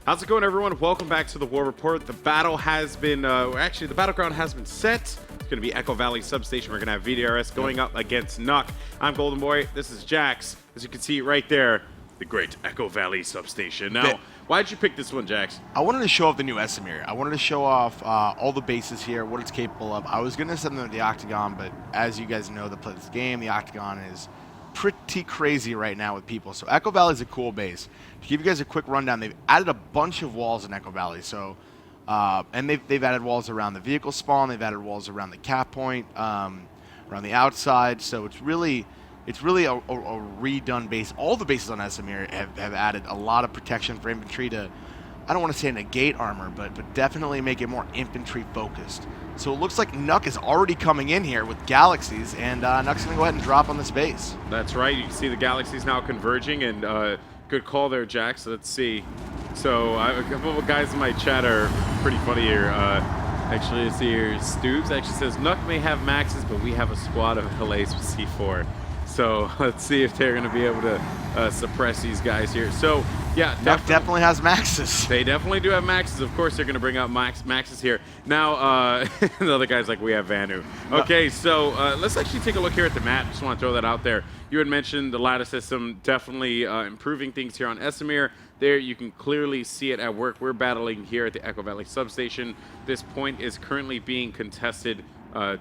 How's it going, everyone? Welcome back to the War Report. The battle has been, actually, the battleground has been set. It's going to be Echo Valley Substation. We're going to have VDRS going up against NUC. I'm Golden Boy. This is Jax. As you can see right there, the great Echo Valley Substation. Now, why did you pick this one, Jax? I wanted to show off the new Esamir. I wanted to show off all the bases here, what it's capable of. I was going to send them to the Octagon, but as you guys know that play this game, the Octagon is pretty crazy right now with people. So Echo Valley is a cool base. To give you guys a quick rundown, they've added a bunch of walls in Echo Valley. So, and they've added walls around the vehicle spawn. They've added walls around the cap point, around the outside. So it's really a redone base. All the bases on Esamir have added a lot of protection for infantry to, I don't want to say negate armor, but definitely make it more infantry focused. So it looks like NUC is already coming in here with galaxies, and NUC's going to go ahead and drop on this base. That's right. You can see the galaxies now converging, and good call there, Jax. Let's see. So a couple of guys in my chat are pretty funny here. Actually, let's see here. Stoobs actually says, NUC may have maxes, but we have a squad of LAs with C4. So let's see if they're going to be able to suppress these guys here. So, yeah. NUC definitely has maxes. They definitely do have maxes. Of course, they're going to bring out maxes here. Now, the other guy's like, we have Vanu. Okay, so let's actually take a look here at the map. Just want to throw that out there. You had mentioned the ladder system definitely improving things here on Esamir. There, you can clearly see it at work. We're battling here at the Echo Valley Substation. This point is currently being contested.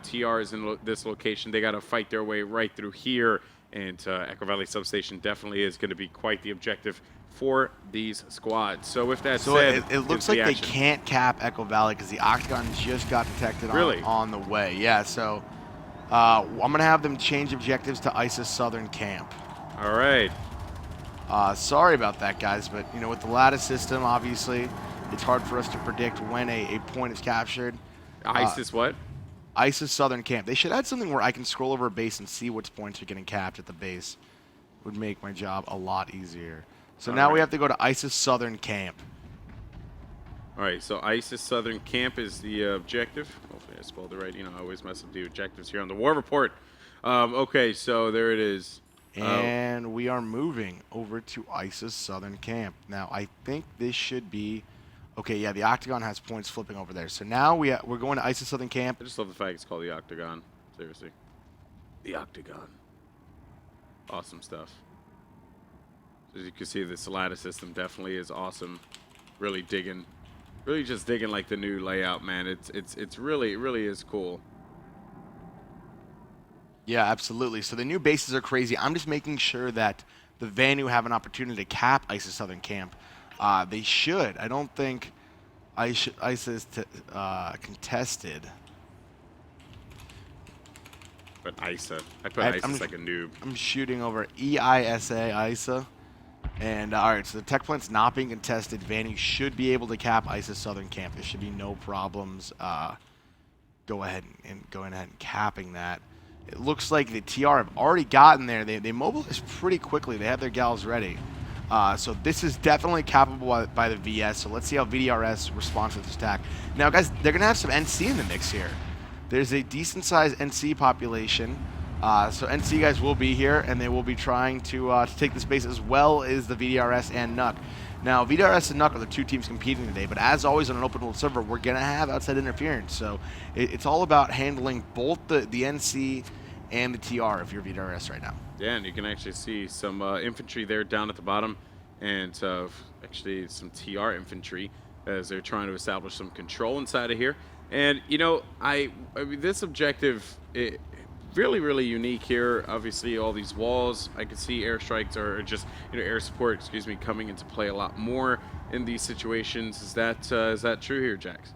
TR is in this location. They got to fight their way right through here, and Echo Valley Substation definitely is going to be quite the objective for these squads. So with that said, it looks like they can't cap Echo Valley because the Octagon just got detected on the way. Yeah, so I'm going to have them change objectives to ISIS Southern Camp. All right. Sorry about that, guys, but you know, with the lattice system, obviously, it's hard for us to predict when a point is captured. ISIS what? ISIS Southern Camp. They should add something where I can scroll over a base and see which points are getting capped at the base. Would make my job a lot easier. So now we have to go to ISIS Southern Camp. All right, so ISIS Southern Camp is the objective. Hopefully I spelled it right. You know, I always mess up the objectives here on the War Report. Okay, so there it is. And we are moving over to ISIS Southern Camp. Now, I think this should be... Okay, yeah, the Octagon has points flipping over there. So now we're going to ISIS Southern Camp. I just love the fact it's called the Octagon. Seriously. The Octagon. Awesome stuff. As you can see, this ladder system definitely is awesome. Really just digging like the new layout, man. It really is cool. Yeah, absolutely. So the new bases are crazy. I'm just making sure that the Vanu have an opportunity to cap ISIS Southern Camp. They should. I don't think ISIS contested. But ISA. I put ISIS like a noob. I'm shooting over EISA, ISA. And all right, so the tech plant's not being contested. Vanu should be able to cap ISIS Southern Camp. There should be no problems. Go ahead and capping that. It looks like the TR have already gotten there. They mobilized pretty quickly. They have their gals ready. So this is definitely cappable by the VS. So let's see how VDRS responds to this attack. Now, guys, they're going to have some NC in the mix here. There's a decent-sized NC population. So NC guys will be here, and they will be trying to take this base as well as the VDRS and NUC. Now, VDRS and NUC are the two teams competing today, but as always on an open world server, we're going to have outside interference. So it's all about handling both the NC and the TR if you're VDRS right now. Yeah, and you can actually see some infantry there down at the bottom, and actually some TR infantry as they're trying to establish some control inside of here. And, you know, I mean, this objective, really unique here. Obviously, all these walls, I can see airstrikes or just, you know, air support, excuse me, coming into play a lot more in these situations. Is that true here, Jax?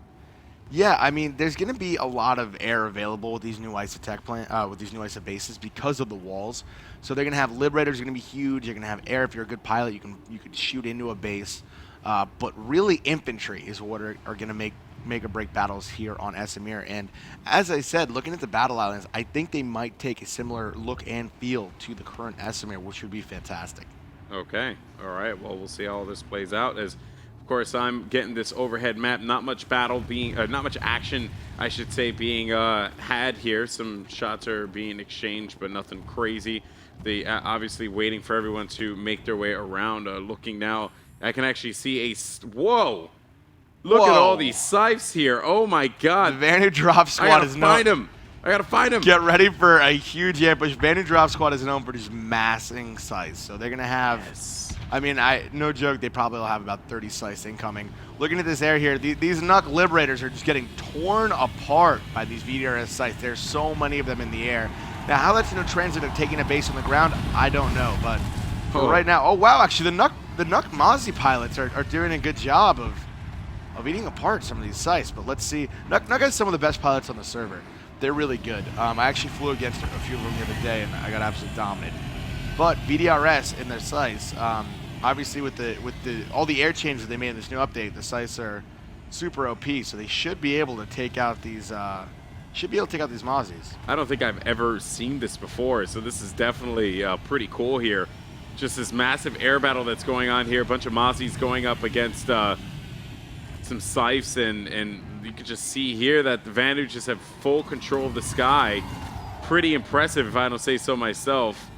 Yeah, I mean, there's going to be a lot of air available with these new ISA tech with these new ISA bases because of the walls. So they're going to have Liberators are going to be huge. You're going to have air if you're a good pilot. You can shoot into a base. But really, infantry is what are going to make or break battles here on Esamir. And as I said, looking at the battle islands, I think they might take a similar look and feel to the current Esamir, which would be fantastic. Okay. All right. Well, we'll see how this plays out. As of course, I'm getting this overhead map. Not much battle being, not much action, I should say, being had here. Some shots are being exchanged, but nothing crazy. They obviously waiting for everyone to make their way around. Looking now I can actually see whoa! Look at all these scythes here. Oh my god. The Vanu Drop Squad is known. I gotta find him. Get ready for a huge ambush. Vanu Drop Squad is known for just massing scythes. So they're going to have, I mean, no joke, they probably will have about 30 scythes incoming. Looking at this air here, these NUC Liberators are just getting torn apart by these VDRS scythes. There's so many of them in the air. Now, how that's going to translate to taking a base on the ground, I don't know. But for right now, oh wow, actually the NUC Mozzie pilots are doing a good job of eating apart some of these scythes. But let's see. NUC has some of the best pilots on the server. They're really good. I actually flew against a few of them the other day, and I got absolutely dominated. But VDRS in their scythes, obviously with all the air changes they made in this new update, the scythes are super OP, so they should be able to take out these. Mozzies. I don't think I've ever seen this before, so this is definitely pretty cool here. Just this massive air battle that's going on here. A bunch of Mozzies going up against some scythes, and you can just see here that the Vanu just have full control of the sky. Pretty impressive, if I don't say so myself.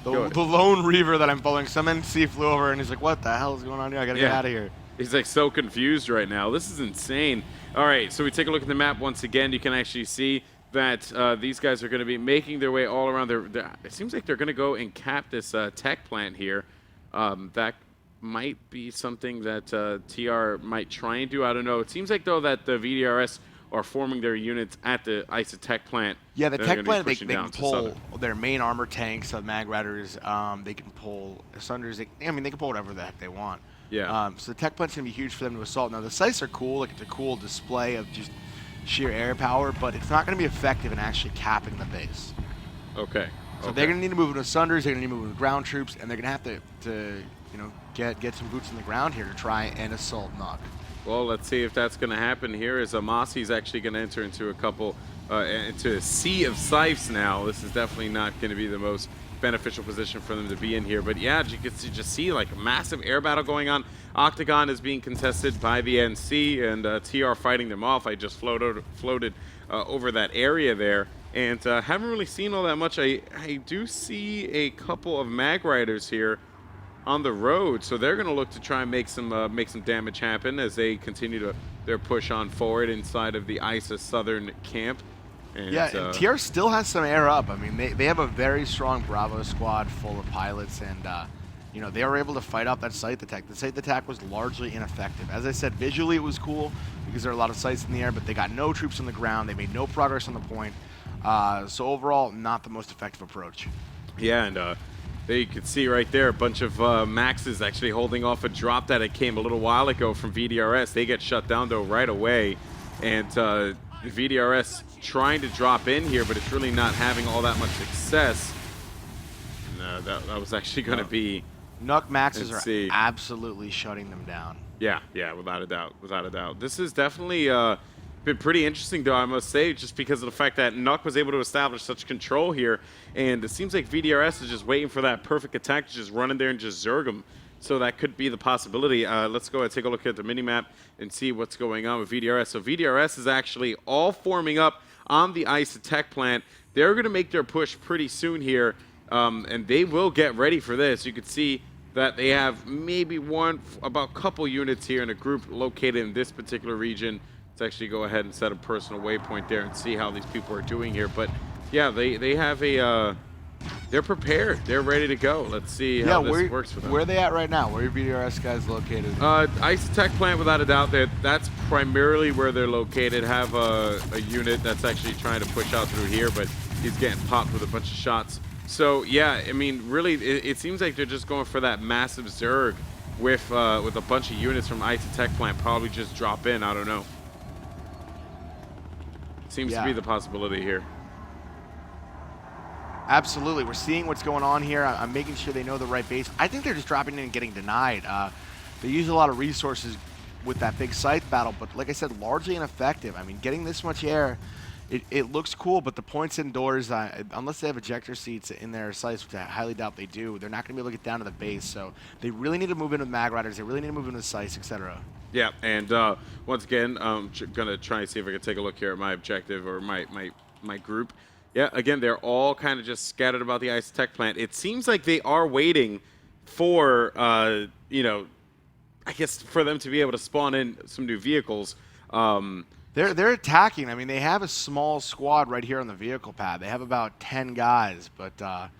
The lone Reaver that I'm following, some NC flew over and he's like, what the hell is going on here? I gotta get out of here. He's like so confused right now. This is insane. All right, so we take a look at the map once again. You can actually see that these guys are going to be making their way all around. It seems like they're going to go and cap this tech plant here. That might be something that TR might try and do. I don't know. It seems like, though, that the VDRS are forming their units at the ISA tech plant. Yeah, the tech plant, they can pull their main armor tanks, Mag Riders. They can pull Sunders. They can pull whatever the heck they want. Yeah. So the tech plant's going to be huge for them to assault. Now, the scythes are cool. Like, it's a cool display of just sheer air power, but it's not going to be effective in actually capping the base. Okay. So they're going to need to move into Sunders. They're going to need to move into ground troops, and they're going to have to get some boots on the ground here to try and assault NUC. Well, let's see if that's going to happen here. As Amasi's actually going to enter into into a sea of scythes now. This is definitely not going to be the most beneficial position for them to be in here. But yeah, you can just see like a massive air battle going on. Octagon is being contested by the NC, and TR fighting them off. I just floated over that area there, and haven't really seen all that much. I do see a couple of Mag Riders here on the road, so they're going to look to try and make some damage happen as they continue their push on forward inside of the ISA southern camp. And, and TR still has some air up. I mean, they have a very strong Bravo squad full of pilots, and they were able to fight off that scythe attack. The scythe attack was largely ineffective. As I said, visually it was cool because there are a lot of scythes in the air, but they got no troops on the ground. They made no progress on the point. So overall, not the most effective approach. Yeah, and there you can see right there a bunch of Maxes actually holding off a drop that it came a little while ago from VDRS. They get shut down, though, right away. And VDRS trying to drop in here, but it's really not having all that much success. No, that was actually going to be... NUC Maxes are absolutely shutting them down. Yeah, without a doubt. This is definitely been pretty interesting, though, I must say, just because of the fact that NUC was able to establish such control here, and it seems like VDRS is just waiting for that perfect attack to just run in there and just zerg them. So that could be the possibility. Let's go ahead and take a look at the minimap and see what's going on with VDRS. So VDRS is actually all forming up on the ISA tech plant. They're going to make their push pretty soon here, and they will get ready for this. You can see that they have maybe about a couple units here in a group located in this particular region. Let's actually go ahead and set a personal waypoint there and see how these people are doing here. But yeah, they have a they're prepared. They're ready to go. Let's see how this works for them. Where are they at right now? Where are VDRS guys located? ISA tech plant, without a doubt. That's primarily where they're located. Have a unit that's actually trying to push out through here, but he's getting popped with a bunch of shots. So yeah, I mean, really, it seems like they're just going for that massive zerg with a bunch of units from ISA tech plant. Probably just drop in. I don't know. Seems to be the possibility here. Absolutely. We're seeing what's going on here. I'm making sure they know the right base. I think they're just dropping in and getting denied. They use a lot of resources with that big scythe battle, but like I said, largely ineffective. I mean, getting this much air, it looks cool, but the points indoors, unless they have ejector seats in their scythes, which I highly doubt they do, they're not going to be able to get down to the base. So they really need to move in with Mag Riders. They really need to move in with scythes, etc. Yeah, and once again, I'm going to try and see if I can take a look here at my objective or my group. Yeah, again, they're all kind of just scattered about the ISA tech plant. It seems like they are waiting for, I guess for them to be able to spawn in some new vehicles. They're attacking. I mean, they have a small squad right here on the vehicle pad. They have about 10 guys, but to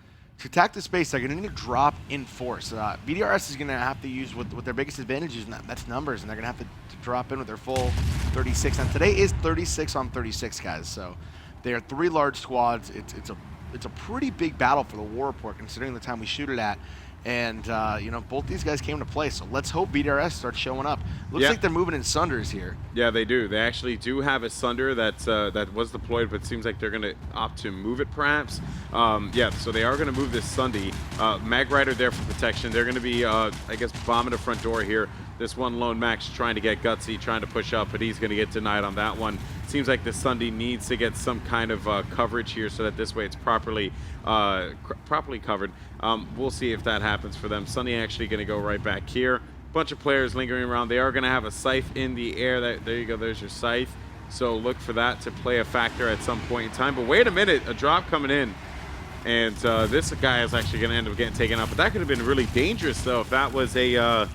attack the space, they're going to need to drop in force. VDRS is going to have to use what their biggest advantage is, and that's numbers, and they're going to have to drop in with their full 36. And today is 36 on 36, guys. So they are 3 large squads. It's a pretty big battle for the war report, considering the time we shoot it at. And, you know, both these guys came to play, so let's hope VDRS starts showing up. Looks like they're moving in Sunders here. Yeah, they do. They actually do have a Sunder that was deployed, but it seems like they're going to opt to move it, perhaps. Yeah, so they are going to move this Sundy. Mag Rider there for protection. They're going to be, I guess, bombing the front door here. This one lone Max trying to get gutsy, trying to push up, but he's going to get denied on that one. Seems like the Sunday needs to get some kind of coverage here so that this way it's properly covered. We'll see if that happens for them. Sunday actually going to go right back here. Bunch of players lingering around. They are going to have a scythe in the air. There you go. There's your scythe. So look for that to play a factor at some point in time. But wait a minute. A drop coming in. And this guy is actually going to end up getting taken out. But that could have been really dangerous, though, if that was a...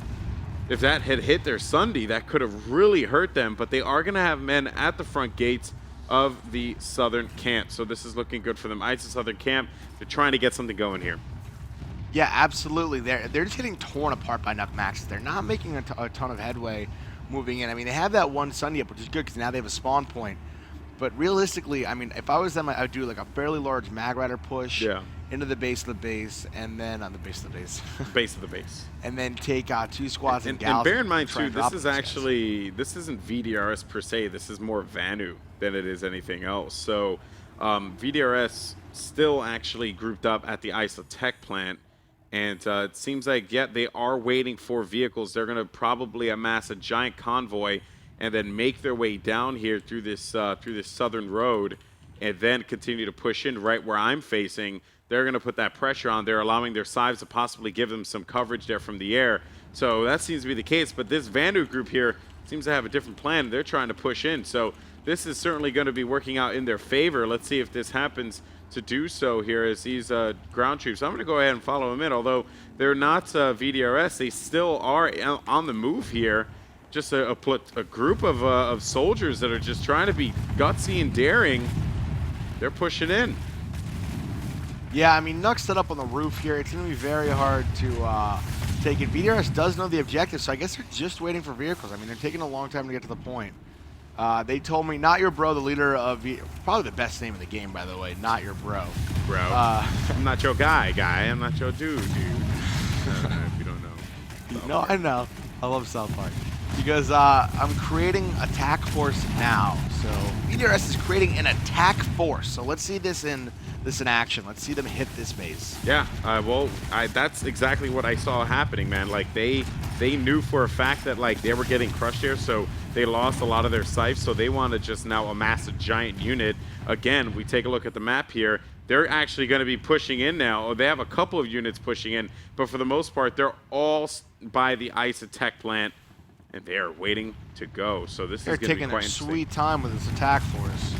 if that had hit their Sunday, that could have really hurt them. But they are going to have men at the front gates of the southern camp. So this is looking good for them. ISIS Southern Camp, they're trying to get something going here. Yeah, absolutely. They're just getting torn apart by NUC Maxes. They're not making a ton of headway moving in. I mean, they have that one Sunday up, which is good because now they have a spawn point. But realistically, I mean, if I was them, I would do like a fairly large Mag Rider push into the base of the base, and then on the base of the base. Base of the base. And then take 2 squads and bear in mind, too, this isn't VDRS per se. This is more Vanu than it is anything else. So VDRS still actually grouped up at the ISA Tech plant. And it seems like, yeah, they are waiting for vehicles. They're going to probably amass a giant convoy and then make their way down here through this southern road and then continue to push in right where I'm facing. They're going to put that pressure on. They're allowing their Scythes to possibly give them some coverage there from the air. So that seems to be the case. But this Vanu group here seems to have a different plan. They're trying to push in. So this is certainly going to be working out in their favor. Let's see if this happens to do so here as these ground troops. I'm going to go ahead and follow them in. Although they're not VDRS, they still are on the move here. Just a group of soldiers that are just trying to be gutsy and daring. They're pushing in. Yeah, I mean, NUC set up on the roof here. It's going to be very hard to take it. VDRS does know the objective, so I guess they're just waiting for vehicles. I mean, they're taking a long time to get to the point. They told me, Not Your Bro, the leader of probably the best name in the game, by the way, Not Your Bro. Bro. I'm not your guy. I'm not your dude. If you don't know. No, I know. I love South Park. Because I'm creating attack force now. So VDRS is creating an attack force. So let's see this in action. Let's see them hit this base. Yeah, well, that's exactly what I saw happening, man. Like they knew for a fact that like they were getting crushed here, so they lost a lot of their scythes. So they want to just now amass a giant unit. Again, we take a look at the map here. They're actually going to be pushing in now. They have a couple of units pushing in, but for the most part, they're all by the ISA Tech plant. And they are waiting to go. So this is going to be quite interesting. They're taking their sweet time with this attack force.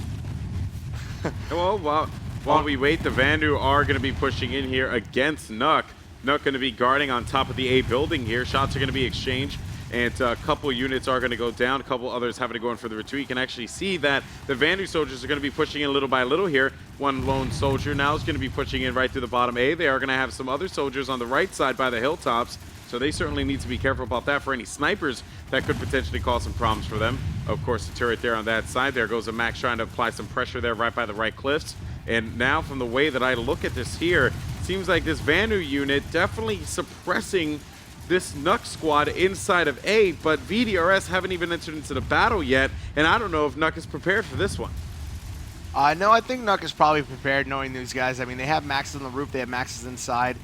Well, while we wait, the Vandu are going to be pushing in here against NUC. NUC going to be guarding on top of the A building here. Shots are going to be exchanged. And a couple units are going to go down. A couple others having to go in for the retreat. You can actually see that the Vandu soldiers are going to be pushing in little by little here. One lone soldier now is going to be pushing in right through the bottom A. They are going to have some other soldiers on the right side by the hilltops. So they certainly need to be careful about that for any snipers that could potentially cause some problems for them. Of course, the turret there on that side. There goes a Max trying to apply some pressure there right by the right cliffs. And now from the way that I look at this here, seems like this Vanu unit definitely suppressing this NUC squad inside of A, but VDRS haven't even entered into the battle yet, and I don't know if NUC is prepared for this one. No, I think NUC is probably prepared knowing these guys. I mean, they have Maxes on the roof, they have Maxes inside.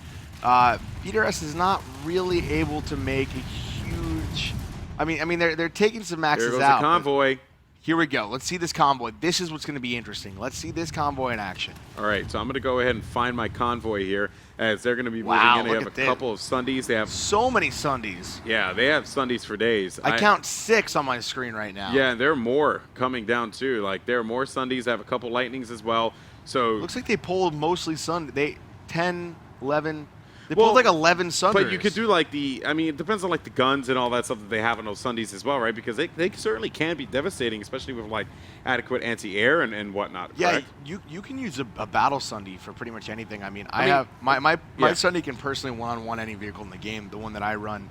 VDRS is not really able to make a huge... I mean, they're taking some Maxes out. There goes the convoy. Here we go. Let's see this convoy. This is what's going to be interesting. Let's see this convoy in action. All right, so I'm going to go ahead and find my convoy here as they're going to be moving in. They have a couple of Sundays. They have so many Sundays. Yeah, they have Sundays for days. I count 6 on my screen right now. Yeah, and there are more coming down too. Like there are more Sundays. They have a couple Lightnings as well. So looks like they pulled mostly Sunday. 10, 11. They pulled like 11 Sunders. But you could do like I mean, it depends on like the guns and all that stuff that they have on those Sundies as well, right? Because they certainly can be devastating, especially with like adequate anti-air and whatnot. Yeah, correct? you can use a battle Sundie for pretty much anything. I mean, I have my Sundie can personally one-on-one any vehicle in the game. The one that I run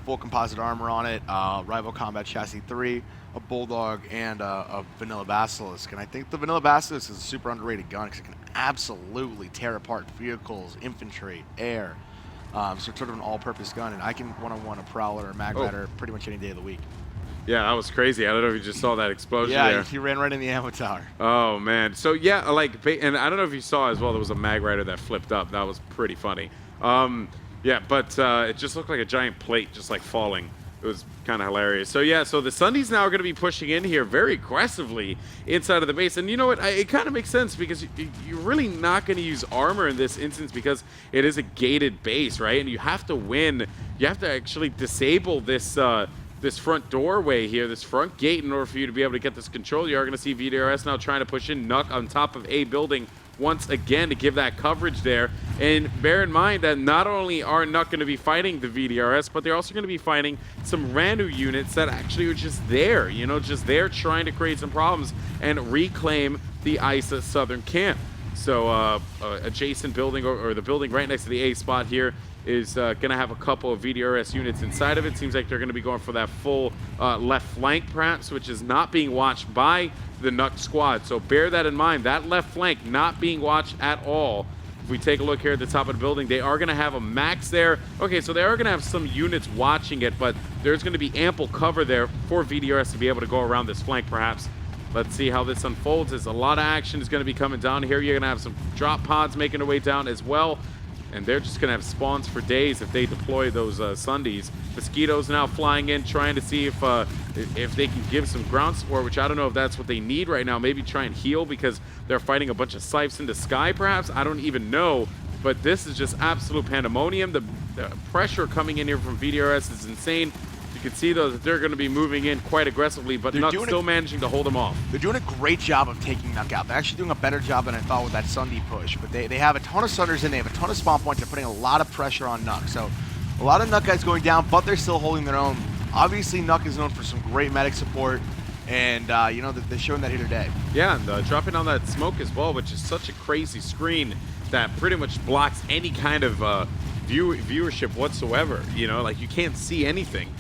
full composite armor on it, Rival Combat Chassis 3, a Bulldog, and a Vanilla Basilisk. And I think the Vanilla Basilisk is a super underrated gun because it can absolutely tear apart vehicles, infantry, air. So it's sort of an all-purpose gun, and I can one-on-one a Prowler or a Mag Rider pretty much any day of the week. Yeah, that was crazy. I don't know if you just saw that explosion yeah, there. he ran right in the ammo tower. Oh, man. So, yeah, like, and I don't know if you saw as well, there was a Mag Rider that flipped up. That was pretty funny. Yeah, but it just looked like a giant plate just, like, falling. It was kind of hilarious. So, yeah, so the Sundies now are going to be pushing in here very aggressively inside of the base. And you know what? It kind of makes sense because you're really not going to use armor in this instance because it is a gated base, right? And you have to win. You have to actually disable this this front doorway here, this front gate, in order for you to be able to get this control. You are going to see VDRS now trying to push in NUC on top of a building once again to give that coverage there. And bear in mind that not only are NUC going to be fighting the VDRS, but they're also going to be fighting some RANU units that actually are just there, you know, just there trying to create some problems and reclaim the ISA southern camp. So adjacent building or the building right next to the A spot here is going to have a couple of VDRS units inside of it. Seems like they're going to be going for that full left flank perhaps, which is not being watched by the NUC squad. So bear that in mind. That left flank not being watched at all. If we take a look here at the top of the building, they are going to have a max there. Okay, so they are going to have some units watching it, but there's going to be ample cover there for VDRS to be able to go around this flank perhaps. Let's see how this unfolds. As a lot of action is going to be coming down here. You're going to have some drop pods making their way down as well. And they're just going to have spawns for days if they deploy those Sundies. Mosquitoes now flying in, trying to see if they can give some ground support, which I don't know if that's what they need right now. Maybe try and heal because they're fighting a bunch of Sipes in the sky, perhaps. I don't even know. But this is just absolute pandemonium. The pressure coming in here from VDRS is insane. You can see, though, that they're going to be moving in quite aggressively, but NUC still managing to hold them off. They're doing a great job of taking NUC out. They're actually doing a better job than I thought with that Sundie push. But they have a ton of Sunders in. They have a ton of spawn points. They're putting a lot of pressure on NUC. So a lot of NUC guys going down, but they're still holding their own. Obviously, NUC is known for some great medic support, and, you know, they're showing that here today. Yeah, and dropping on that smoke as well, which is such a crazy screen that pretty much blocks any kind of viewership whatsoever. You know, like you can't see anything.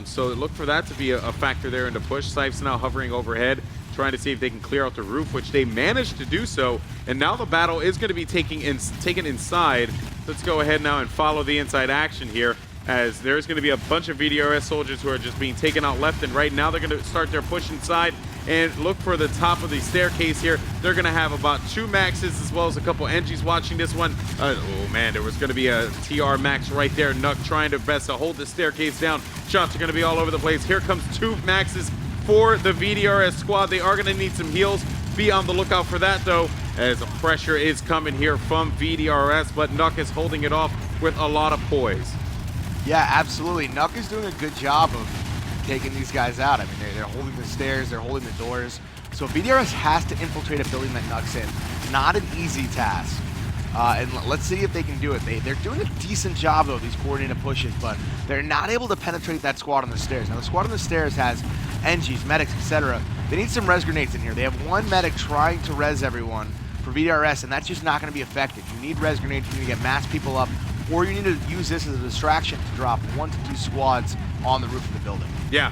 So look for that to be a factor there in the push. Sipes now hovering overhead, trying to see if they can clear out the roof, which they managed to do so. And now the battle is going to be taken inside. Let's go ahead now and follow the inside action here, as there's going to be a bunch of VDRS soldiers who are just being taken out left and right. Now they're going to start their push inside and look for the top of the staircase here. They're going to have about 2 maxes as well as a couple NGs watching this one. Oh man, there was going to be a TR max right there. NUC trying their best to hold the staircase down. Shots are going to be all over the place. Here comes 2 maxes for the VDRS squad. They are going to need some heals. Be on the lookout for that though, as the pressure is coming here from VDRS, but NUC is holding it off with a lot of poise. Yeah, absolutely. NUC is doing a good job of taking these guys out. I mean, they're holding the stairs, they're holding the doors. So VDRS has to infiltrate a building that NUC's in. Not an easy task. And let's see if they can do it. They're doing a decent job, though, these coordinated pushes, but they're not able to penetrate that squad on the stairs. Now, the squad on the stairs has NGs, medics, etc. They need some res grenades in here. They have 1 medic trying to res everyone for VDRS, and that's just not going to be effective. You need res grenades, you need to get mass people up, or you need to use this as a distraction to drop 1 to 2 squads on the roof of the building. Yeah,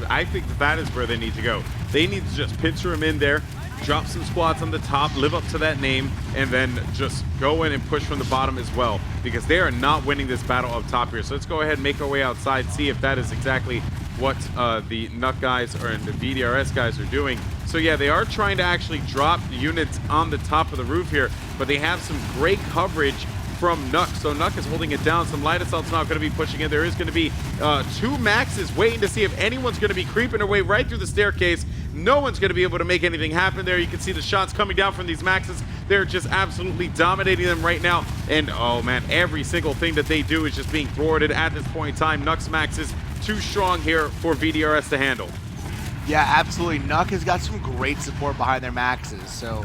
I think that is where they need to go. They need to just pincer them in there, drop some squads on the top, live up to that name, and then just go in and push from the bottom as well, because they are not winning this battle up top here. So let's go ahead and make our way outside, see if that is exactly what the NUC guys or the VDRS guys are doing. So yeah, they are trying to actually drop units on the top of the roof here, but they have some great coverage from NUC. So NUC is holding it down. Some light assault's not going to be pushing in. There is going to be 2 maxes waiting to see if anyone's going to be creeping their way right through the staircase. No one's going to be able to make anything happen there. You can see the shots coming down from these maxes. They're just absolutely dominating them right now. And oh man, every single thing that they do is just being thwarted at this point in time. NUC's maxes too strong here for VDRS to handle. Yeah, absolutely. NUC has got some great support behind their maxes. So,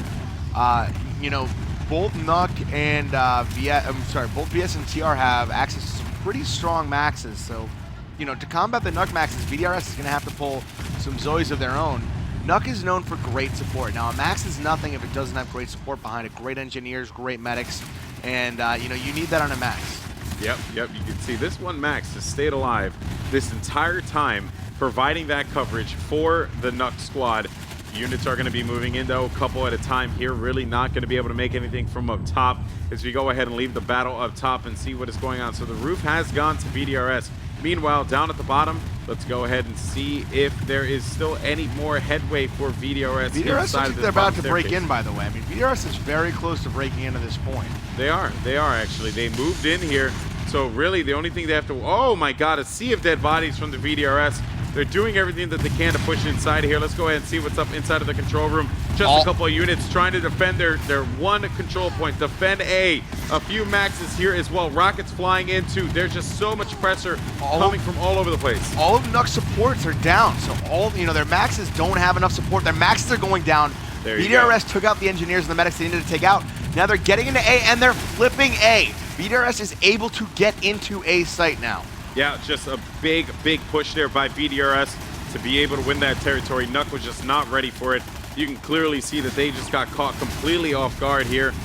you know, both NUC and both VS and TR have access to some pretty strong maxes. So, you know, to combat the NUC maxes, VDRS is going to have to pull some Zoes of their own. NUC is known for great support. Now, a max is nothing if it doesn't have great support behind it. Great engineers, great medics, and you know, you need that on a max. Yep. You can see this one max has stayed alive this entire time, providing that coverage for the NUC squad. Units are going to be moving in, though, a couple at a time here. Really not going to be able to make anything from up top as we go ahead and leave the battle up top and see what is going on. So the roof has gone to VDRS. Meanwhile, down at the bottom, let's go ahead and see if there is still any more headway for VDRS. VDRS looks like they're about to break in, by the way. I mean, VDRS is very close to breaking into this point. They are actually. They moved in here. So really, the only thing they have to, oh my God, a sea of dead bodies from the VDRS. They're doing everything that they can to push inside here. Let's go ahead and see what's up inside of the control room. Just a couple of units trying to defend their one control point. Defend A. A few maxes here as well. Rockets flying into. There's just so much pressure coming from all over the place. All of NUC supports are down. So their maxes don't have enough support. Their maxes are going down. VDRS took out the engineers and the medics they needed to take out. Now they're getting into A and they're flipping A. VDRS is able to get into A site now. Yeah, just a big push there by VDRS to be able to win that territory. NUC was just not ready for it. You can clearly see that they just got caught completely off guard here.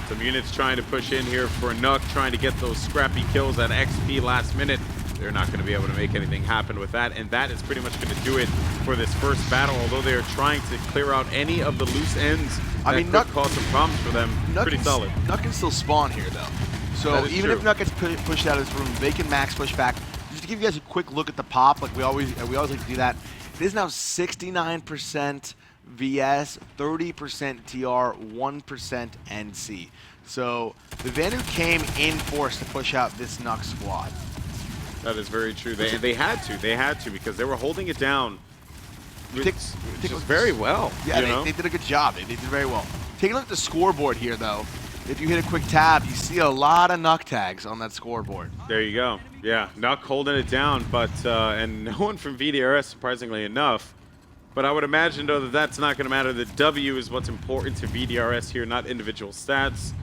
Some units trying to push in here for NUC, trying to get those scrappy kills at XP last minute. They're not going to be able to make anything happen with that, and that is pretty much going to do it for this first battle, although they are trying to clear out any of the loose ends that could cause some problems for them. Pretty solid. NUC can still spawn here, though. So even if NUC gets pushed out of this room, they can max push back. Just to give you guys a quick look at the pop, like we always like to do that. It is now 69% VS, 30% TR, 1% NC. So the Vanu came in force to push out this NUC squad. That is very true. They had to because they were holding it down very well. Yeah, they did a good job. They did very well. Take a look at the scoreboard here, though. If you hit a quick tab, you see a lot of NUC tags on that scoreboard. There you go. Yeah, NUC holding it down, but and no one from VDRS, surprisingly enough. But I would imagine, though, that that's not going to matter. The W is what's important to VDRS here, not individual stats.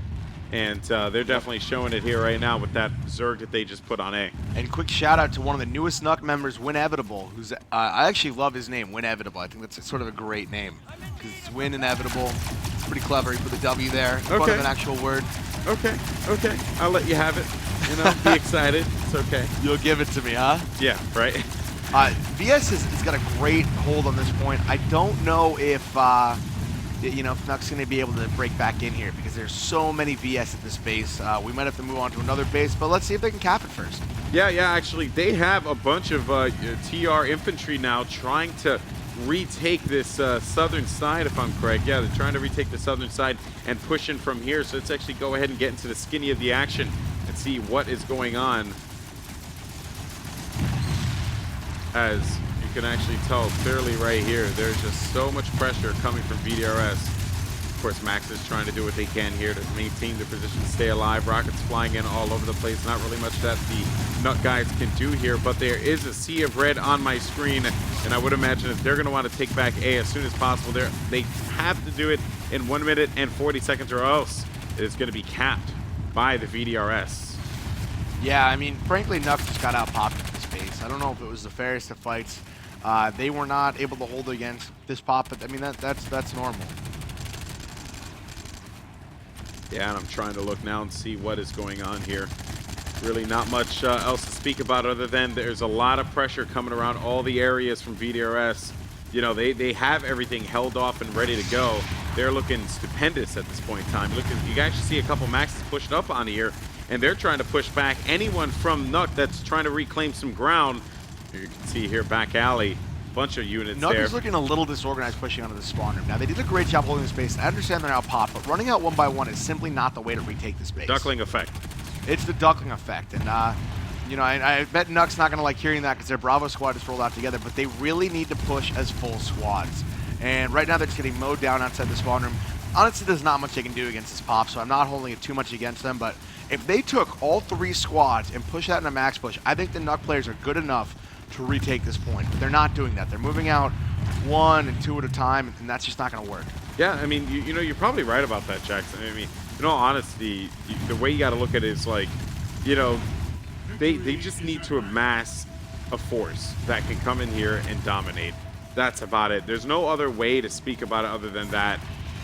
And they're definitely showing it here right now with that Zerg that they just put on A. And quick shout out to one of the newest NUC members, Winevitable, who's I actually love his name, Winevitable. I think that's sort of a great name because it's Win Inevitable. It's pretty clever. He put the W there in front of an actual word. Okay. I'll let you have it. You know, be excited. It's okay. You'll give it to me, huh? Yeah, right. VS has got a great hold on this point. I don't know if NUC's going to be able to break back in here because there's so many VS at this base. We might have to move on to another base, but let's see if they can cap it first. Yeah, actually, they have a bunch of TR infantry now trying to retake this southern side, if I'm correct. Yeah, they're trying to retake the southern side and push in from here. So let's actually go ahead and get into the skinny of the action and see what is going on. As you can actually tell clearly right here, there's just so much pressure coming from VDRS. Of course, Max is trying to do what they can here to maintain their position, stay alive. Rockets flying in all over the place. Not really much that the NUC guys can do here, but there is a sea of red on my screen, and I would imagine if they're going to want to take back A as soon as possible, they have to do it in 1 minute and 40 seconds or else it is going to be capped by the VDRS. Yeah, I mean, frankly, NUC just got out-popped in this base. I don't know if it was the fairest of fights. They were not able to hold against this pop, but I mean, that's normal. Yeah, and I'm trying to look now and see what is going on here. Really not much else to speak about other than there's a lot of pressure coming around all the areas from VDRS. You know, they have everything held off and ready to go. They're looking stupendous at this point in time. Look, you guys should see a couple maxes pushed up on here, and they're trying to push back anyone from NUC that's trying to reclaim some ground. You can see here back alley. Bunch of units NUC there. is looking a little disorganized pushing onto the spawn room. Now, they did a great job holding the space. I understand they're out pop, but running out one by one is simply not the way to retake the space. Duckling effect. It's the duckling effect. And, I bet NUC's not going to like hearing that because their Bravo squad is rolled out together, but they really need to push as full squads. And right now, they're just getting mowed down outside the spawn room. Honestly, there's not much they can do against this pop, so I'm not holding it too much against them, but if they took all 3 squads and pushed that in a max push, I think the NUC players are good enough to retake this point. But they're not doing that. They're moving out one and two at a time, and that's just not going to work. Yeah, I mean, you know, you're probably right about that, Jackson. I mean, in all honesty, the way you got to look at it is like, you know, they just need to amass a force that can come in here and dominate. That's about it. There's no other way to speak about it other than that.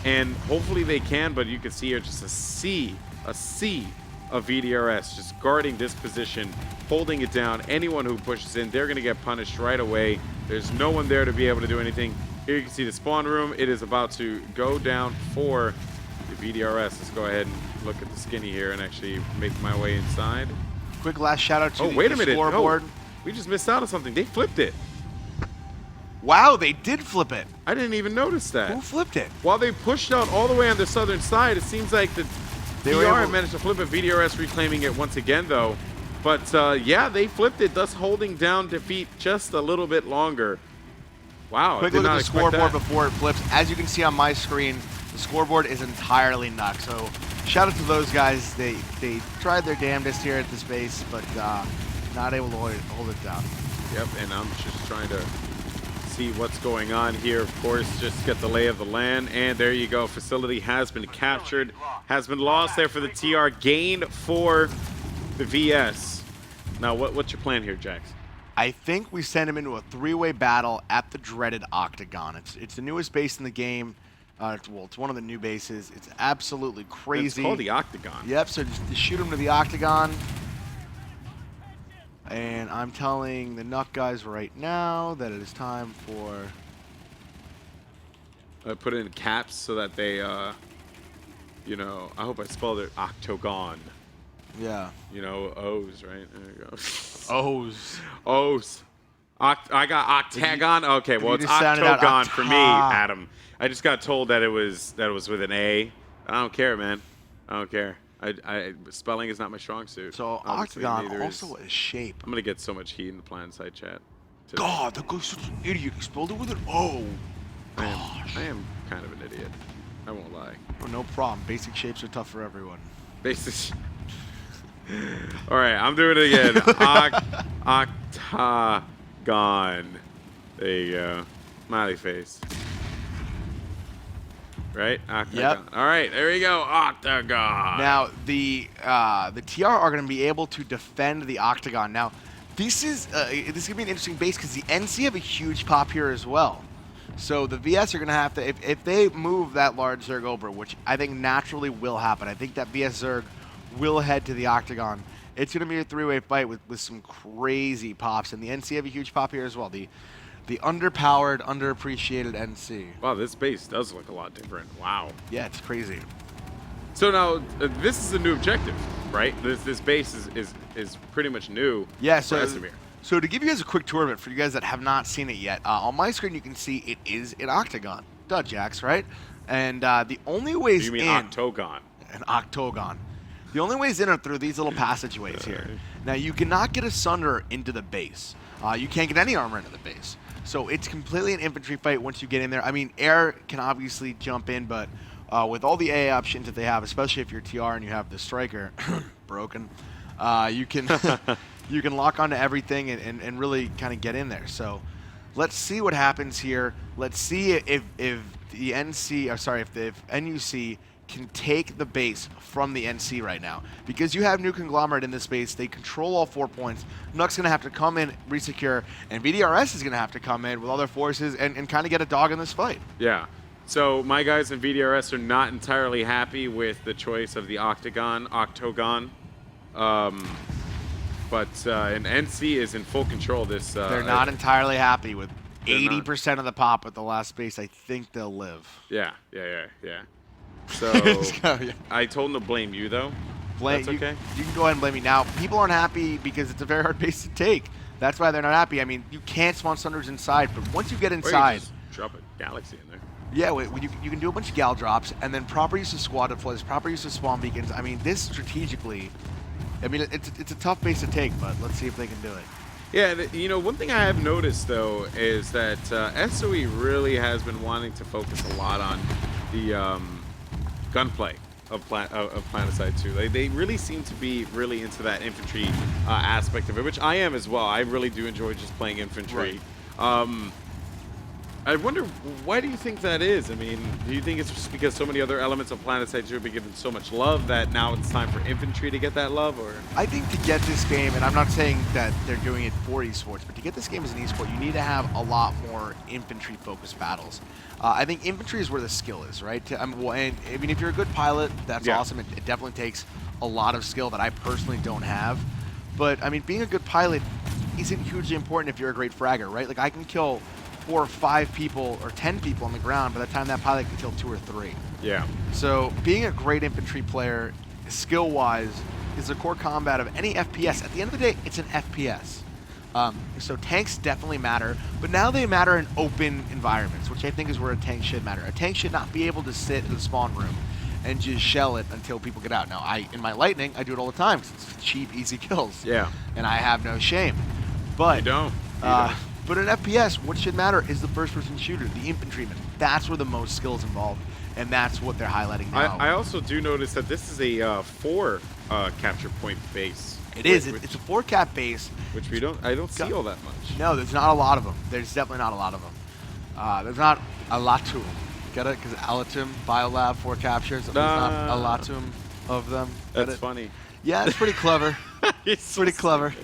And hopefully they can, but you can see here just a sea of VDRS just guarding this position, holding it down. Anyone who pushes in, they're going to get punished right away. There's no one there to be able to do anything. Here you can see the spawn room. It is about to go down for the VDRS. Let's go ahead and look at the skinny here and actually make my way inside. Quick last shout out to wait a minute. scoreboard. No, we just missed out on something. They flipped it. Wow, they did flip it. I didn't even notice that. Who flipped it? While they pushed out all the way on the southern side, it seems like the DR managed to flip it. VDRS reclaiming it once again, though. But yeah, they flipped it, thus holding down defeat just a little bit longer. Wow. Quick look at the scoreboard before it flips. As you can see on my screen, the scoreboard is entirely NUC. So shout out to those guys. They tried their damnedest here at this base, but not able to hold it down. Yep, and I'm just trying to see what's going on here. Of course, just get the lay of the land, and there you go. Facility has been captured, has been lost there for the TR, gain for the VS. Now, what's your plan here, Jax? I think we send him into a three-way battle at the dreaded Octagon. It's the newest base in the game. It's one of the new bases. It's absolutely crazy. It's called the Octagon. Yep, so just shoot him to the Octagon. And I'm telling the NUC guys right now that it is time for... I put it in caps so that they, you know, I hope I spelled it Octagon. Yeah. You know, O's, right? There you go. O's. O's. I got Octagon. Okay, well, it's Octagon Octagon for me, Adam. I just got told that it was with an A. I don't care, man. I don't care. Spelling is not my strong suit. So Obviously, Octagon also a shape. I'm gonna get so much heat in the plan side chat today. God, that guy's such an idiot. He spelled it with an O. I am kind of an idiot. I won't lie. Oh, no problem. Basic shapes are tough for everyone. Basic. All right, I'm doing it again. Octagon. There you go. Smiley face. Right? Octagon. Yep. All right, there we go. Octagon. Now, the TR are going to be able to defend the Octagon. Now, this is going to be an interesting base because the NC have a huge pop here as well. So the VS are going to have to, if they move that large Zerg over, which I think naturally will happen, I think that VS Zerg will head to the Octagon. It's going to be a three-way fight with some crazy pops, and the NC have a huge pop here as well. The underpowered, underappreciated NC. Wow, this base does look a lot different. Wow. Yeah, it's crazy. So now, this is a new objective, right? This base is pretty much new. Yeah, for Esamir. So to give you guys a quick tour of it, for you guys that have not seen it yet, on my screen you can see it is an Octagon. Duh, Jax, right? And the only ways You mean in... Octagon? An Octagon. The only ways in are through these little passageways here. Now, you cannot get a Sunder into the base. You can't get any armor into the base. So it's completely an infantry fight once you get in there. I mean, air can obviously jump in, but with all the AA options that they have, especially if you're TR and you have the Striker broken, you can you can lock onto everything and really kind of get in there. So let's see what happens here. Let's see if the NC, or sorry, if NUC can take the base from the NC right now. Because you have New Conglomerate in this base, they control all 4 points. NUC's going to have to come in, resecure, and VDRS is going to have to come in with other forces and kind of get a dog in this fight. Yeah. So my guys in VDRS are not entirely happy with the choice of the Octagon. But and NC is in full control of this. They're not entirely happy with 80% of the pop at the last base. I think they'll live. Yeah. So I told him to blame you, though. That's okay. You can go ahead and blame me. Now, people aren't happy because it's a very hard base to take. That's why they're not happy. I mean, you can't spawn Sunders inside, but once you get inside... Or you just drop a Galaxy in there. Yeah, you can do a bunch of gal drops, and then proper use of squad deploys, proper use of spawn beacons. I mean, this strategically... I mean, it's a tough base to take, but let's see if they can do it. Yeah, you know, one thing I have noticed, though, is that SOE really has been wanting to focus a lot on the... gunplay of Planetside 2. They really seem to be really into that infantry aspect of it, which I am as well. I really do enjoy just playing infantry. Right. I wonder, why do you think that is? I mean, do you think it's just because so many other elements of PlanetSide should be given so much love that now it's time for infantry to get that love? Or I think to get this game, and I'm not saying that they're doing it for esports, but to get this game as an esport, you need to have a lot more infantry-focused battles. I think infantry is where the skill is, right? I mean, if you're a good pilot, that's awesome. It definitely takes a lot of skill that I personally don't have. But, I mean, being a good pilot isn't hugely important if you're a great fragger, right? Like, I can kill 4 or 5 people or 10 people on the ground by the time that pilot can kill 2 or 3. Yeah. So being a great infantry player, skill-wise, is the core combat of any FPS. At the end of the day, it's an FPS. So tanks definitely matter, but now they matter in open environments, which I think is where a tank should matter. A tank should not be able to sit in the spawn room and just shell it until people get out. Now, in my Lightning, I do it all the time because it's cheap, easy kills. Yeah. And I have no shame. But You don't. You don't. But in FPS, what should matter is the first-person shooter, the infantryman. That's where the most skill is involved, and that's what they're highlighting now. I also do notice that this is a 4 capture point base. It is. It's a 4-cap base. Which I don't see all that much. No, there's not a lot of them. There's definitely not a lot of them. There's not a lot to them. Get it? Because Alatum, Biolab, 4 captures. There's not a lot to them of them. That's funny. Yeah, it's pretty clever. It's pretty clever.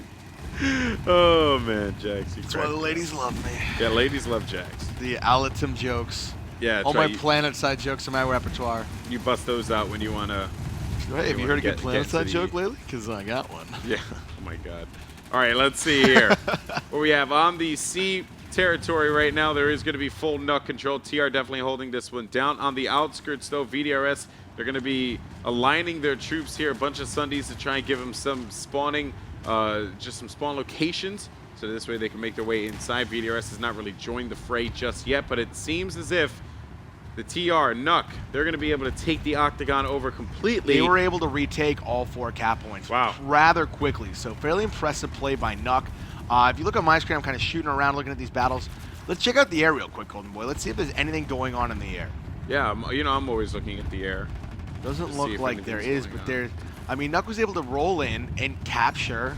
Oh man, Jax. That's why the ladies love me. Yeah, ladies love Jax. The Alatum jokes. Yeah, all my PlanetSide jokes in my repertoire. You bust those out when you want to. Hey, have you heard a good PlanetSide joke lately? Because I got one. Yeah. Oh my God. All right, let's see here. What we have on the C territory right now, there is going to be full NUC control. TR definitely holding this one down. On the outskirts, though, VDRS, they're going to be aligning their troops here. A bunch of Sundays to try and give them some spawning, just some spawn locations. So this way they can make their way inside. VDRS has not really joined the fray just yet, but it seems as if the TR, NUC, they're going to be able to take the Octagon over completely. They were able to retake all 4 cap points rather quickly. So fairly impressive play by NUC. If you look on my screen, I'm kind of shooting around looking at these battles. Let's check out the air real quick, Golden Boy. Let's see if there's anything going on in the air. Yeah, I'm always looking at the air. Doesn't look like there is, but there's... I mean, NUC was able to roll in and capture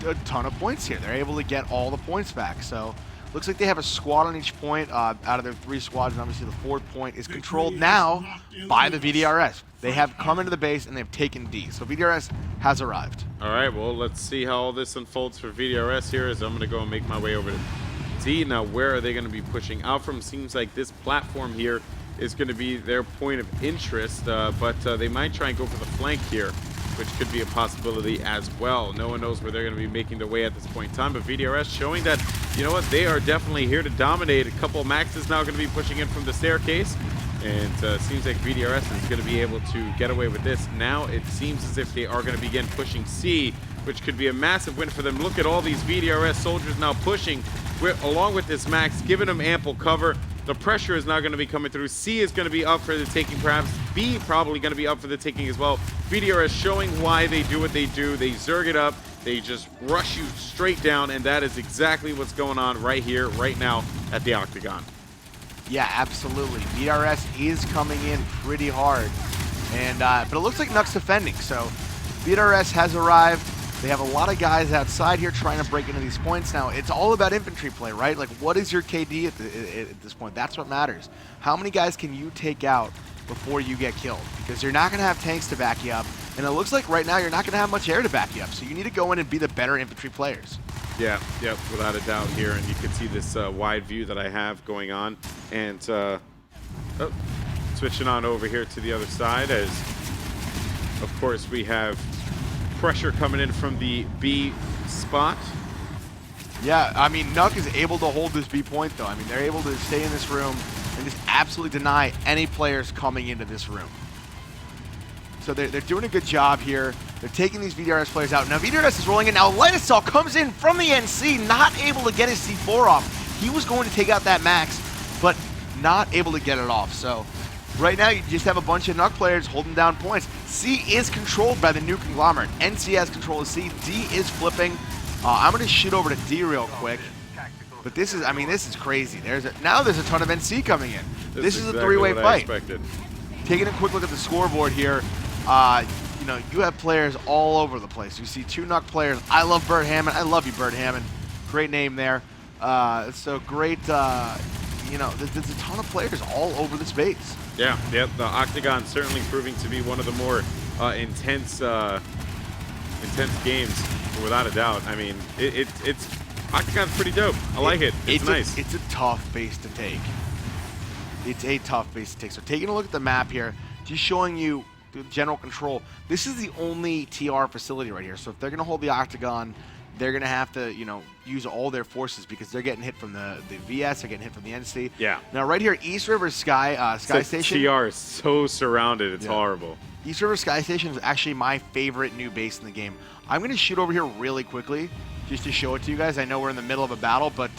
a ton of points here. They're able to get all the points back. So looks like they have a squad on each point out of their 3 squads, and obviously the 4th point is controlled now by the VDRS. They have come into the base and they've taken D. So VDRS has arrived. All right, well, let's see how all this unfolds for VDRS here as I'm going to go and make my way over to D. Now, where are they going to be pushing out from? Seems like this platform here is going to be their point of interest, but they might try and go for the flank here, which could be a possibility as well. No one knows where they're going to be making their way at this point in time, but VDRS showing that, you know what, they are definitely here to dominate. A couple of Maxes now going to be pushing in from the staircase, and seems like VDRS is going to be able to get away with this. Now it seems as if they are going to begin pushing C, which could be a massive win for them. Look at all these VDRS soldiers now pushing along with this Max, giving them ample cover. The pressure is now going to be coming through. C is going to be up for the taking, perhaps. B probably going to be up for the taking as well. VDRS showing why they do what they do. They zerg it up. They just rush you straight down, and that is exactly what's going on right here, right now at the Octagon. Yeah, absolutely. VDRS is coming in pretty hard, and but it looks like NUC's defending. So VDRS has arrived. They have a lot of guys outside here trying to break into these points. Now, it's all about infantry play, right? Like, what is your KD at this point? That's what matters. How many guys can you take out before you get killed? Because you're not going to have tanks to back you up, and it looks like right now you're not going to have much air to back you up. So you need to go in and be the better infantry players. Yeah, yep, without a doubt here. And you can see this wide view that I have going on. And switching on over here to the other side as, of course, we have pressure coming in from the B spot. Yeah, I mean, NUC is able to hold this B point, though. I mean, they're able to stay in this room and just absolutely deny any players coming into this room. So they're doing a good job here. They're taking these VDRS players out. Now, VDRS is rolling in. Now, Lightasol comes in from the NC, not able to get his C4 off. He was going to take out that Max, but not able to get it off. So right now, you just have a bunch of NUC players holding down points. C is controlled by the new conglomerate. NC has control of C. D is flipping. I'm going to shoot over to D real quick. But this is, I mean, this is crazy. Now there's a ton of NC coming in. This is exactly a 3-way fight. Expected. Taking a quick look at the scoreboard here, you know, you have players all over the place. You see 2 NUC players. I love Bert Hammond. I love you, Bert Hammond. Great name there. So great, you know, there's a ton of players all over the space. Yeah, yep. The Octagon certainly proving to be one of the more intense games, without a doubt. I mean, it's Octagon's pretty dope. I like it. It's nice. It's a tough base to take. It's a tough base to take. So taking a look at the map here, just showing you the general control. This is the only TR facility right here. So if they're going to hold the Octagon, they're going to have to, you know, use all their forces because they're getting hit from the VS, they're getting hit from the NC. Yeah. Now right here, East River Sky Station. TR is so surrounded, it's horrible. East River Sky Station is actually my favorite new base in the game. I'm going to shoot over here really quickly just to show it to you guys. I know we're in the middle of a battle, but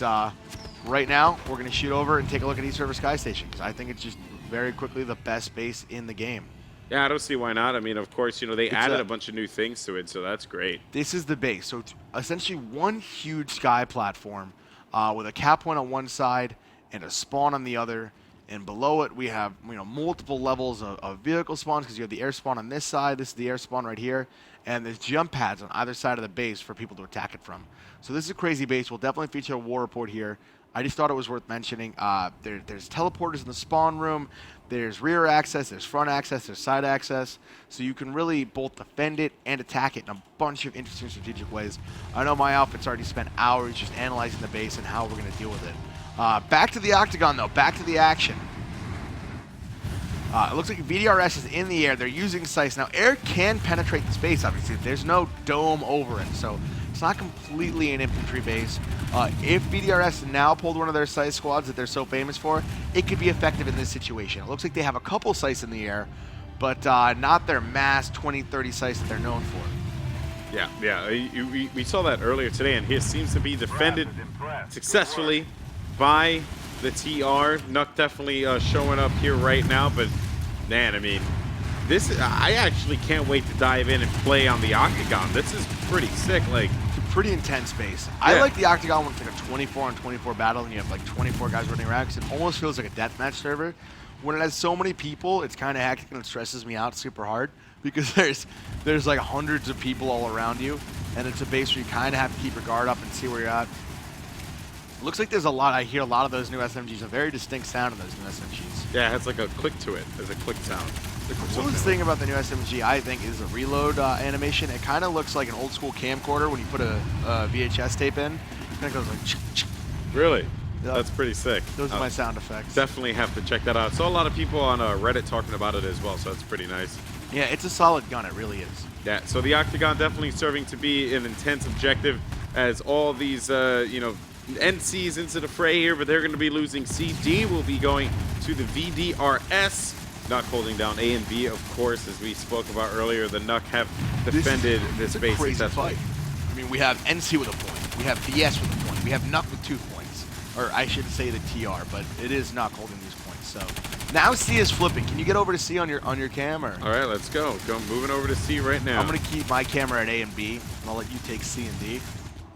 right now we're going to shoot over and take a look at East River Sky Station because I think it's just very quickly the best base in the game. Yeah, I don't see why not. I mean, of course, you know, they added a bunch of new things to it, so that's great. This is the base. So it's essentially one huge sky platform with a cap point on one side and a spawn on the other. And below it, we have, you know, multiple levels of vehicle spawns because you have the air spawn on this side. This is the air spawn right here. And there's jump pads on either side of the base for people to attack it from. So this is a crazy base. We'll definitely feature a war report here. I just thought it was worth mentioning. There's teleporters in the spawn room. There's rear access. There's front access. There's side access. So you can really both defend it and attack it in a bunch of interesting strategic ways. I know my outfit's already spent hours just analyzing the base and how we're going to deal with it. Back to the Octagon, though. Back to the action. It looks like VDRS is in the air. They're using sights. Now, air can penetrate the space, obviously. There's no dome over it, so it's not completely an infantry base. If VDRS now pulled one of their sight squads that they're so famous for, it could be effective in this situation. It looks like they have a couple sights in the air, but not their mass 20, 30 sights that they're known for. Yeah. We saw that earlier today, and he seems to be defended successfully by the TR. NUC definitely showing up here right now, but man, I mean, I actually can't wait to dive in and play on the Octagon. This is pretty sick. Like, it's a pretty intense base. Yeah. I like the Octagon when it's like a 24-on-24 battle and you have like 24 guys running around because it almost feels like a deathmatch server. When it has so many people, it's kind of hectic and it stresses me out super hard because there's like hundreds of people all around you, and it's a base where you kind of have to keep your guard up and see where you're at. Looks like there's a lot. I hear a lot of those new SMGs. A very distinct sound in those new SMGs. Yeah, it has like a click to it. There's a click sound. The coolest thing about the new SMG, I think, is the reload animation. It kind of looks like an old school camcorder when you put a VHS tape in. And it goes like. Really? Yep. That's pretty sick. Those are my sound effects. Definitely have to check that out. Saw a lot of people on Reddit talking about it as well, so that's pretty nice. Yeah, it's a solid gun. It really is. Yeah. So the Octagon definitely serving to be an intense objective, as all these you know, NC's into the fray here, but they're going to be losing CD. Will be going to the VDRS. NUC holding down A and B, of course, as we spoke about earlier. The NUC have defended this base successfully. I mean, we have NC with a point. We have VS with a point. We have NUC with 2 points. Or I should say the TR, but it is NUC holding these points. So now C is flipping. Can you get over to C on your cam? Or? All right, let's go. Moving over to C right now. I'm going to keep my camera at A and B, and I'll let you take C and D.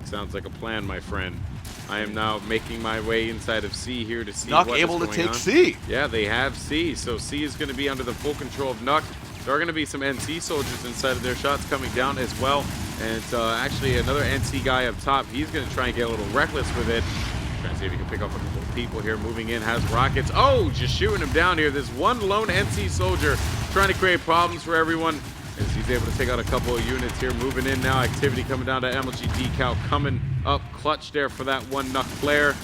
Sounds like a plan, my friend. I am now making my way inside of C here to see NUC what is able to going take on. C. Yeah, they have C. So C is going to be under the full control of NUC. There are going to be some NC soldiers inside of their shots coming down as well. And actually another NC guy up top. He's going to try and get a little reckless with it. Trying to see if he can pick up a couple of people here. Moving in, has rockets. Oh, just shooting him down here. There's one lone NC soldier trying to create problems for everyone, as he's able to take out a couple of units here. Moving in now, activity coming down to MLG Decal, coming up clutch there for that one NUC flare.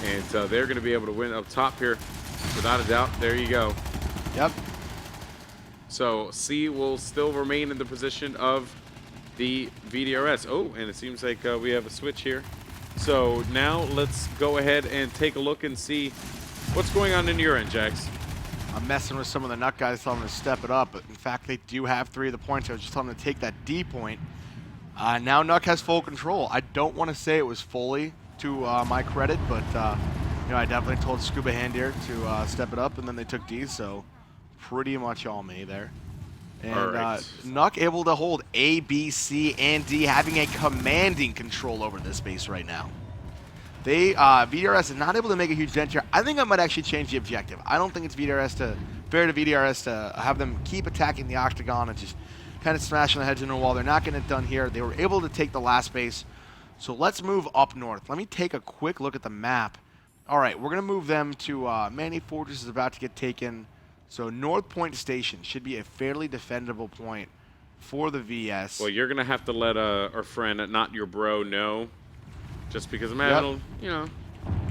And they're going to be able to win up top here, without a doubt. There you go. Yep. So C will still remain in the position of the VDRS. Oh, and it seems like we have a switch here. So now let's go ahead and take a look and see what's going on in your end, Jax. I'm messing with some of the NUC guys, telling them to step it up, but in fact they do have 3 of the points. I was just telling them to take that D point. Now NUC has full control. I don't want to say it was fully to my credit, but you know, I definitely told Scuba Hand here to step it up, and then they took D, so pretty much all me there. And NUC able to hold A, B, C, and D, having a commanding control over this base right now. They VDRS is not able to make a huge dent here. I think I might actually change the objective. I don't think it's fair to VDRS to have them keep attacking the Octagon and just kind of smashing the heads into the wall. They're not getting it done here. They were able to take the last base. So let's move up north. Let me take a quick look at the map All right, we're going to move them to Manny Fortress is about to get taken. So North Point Station should be a fairly defendable point for the VS. Well, you're going to have to let our friend, not your bro, know. Just because I'm having, you know,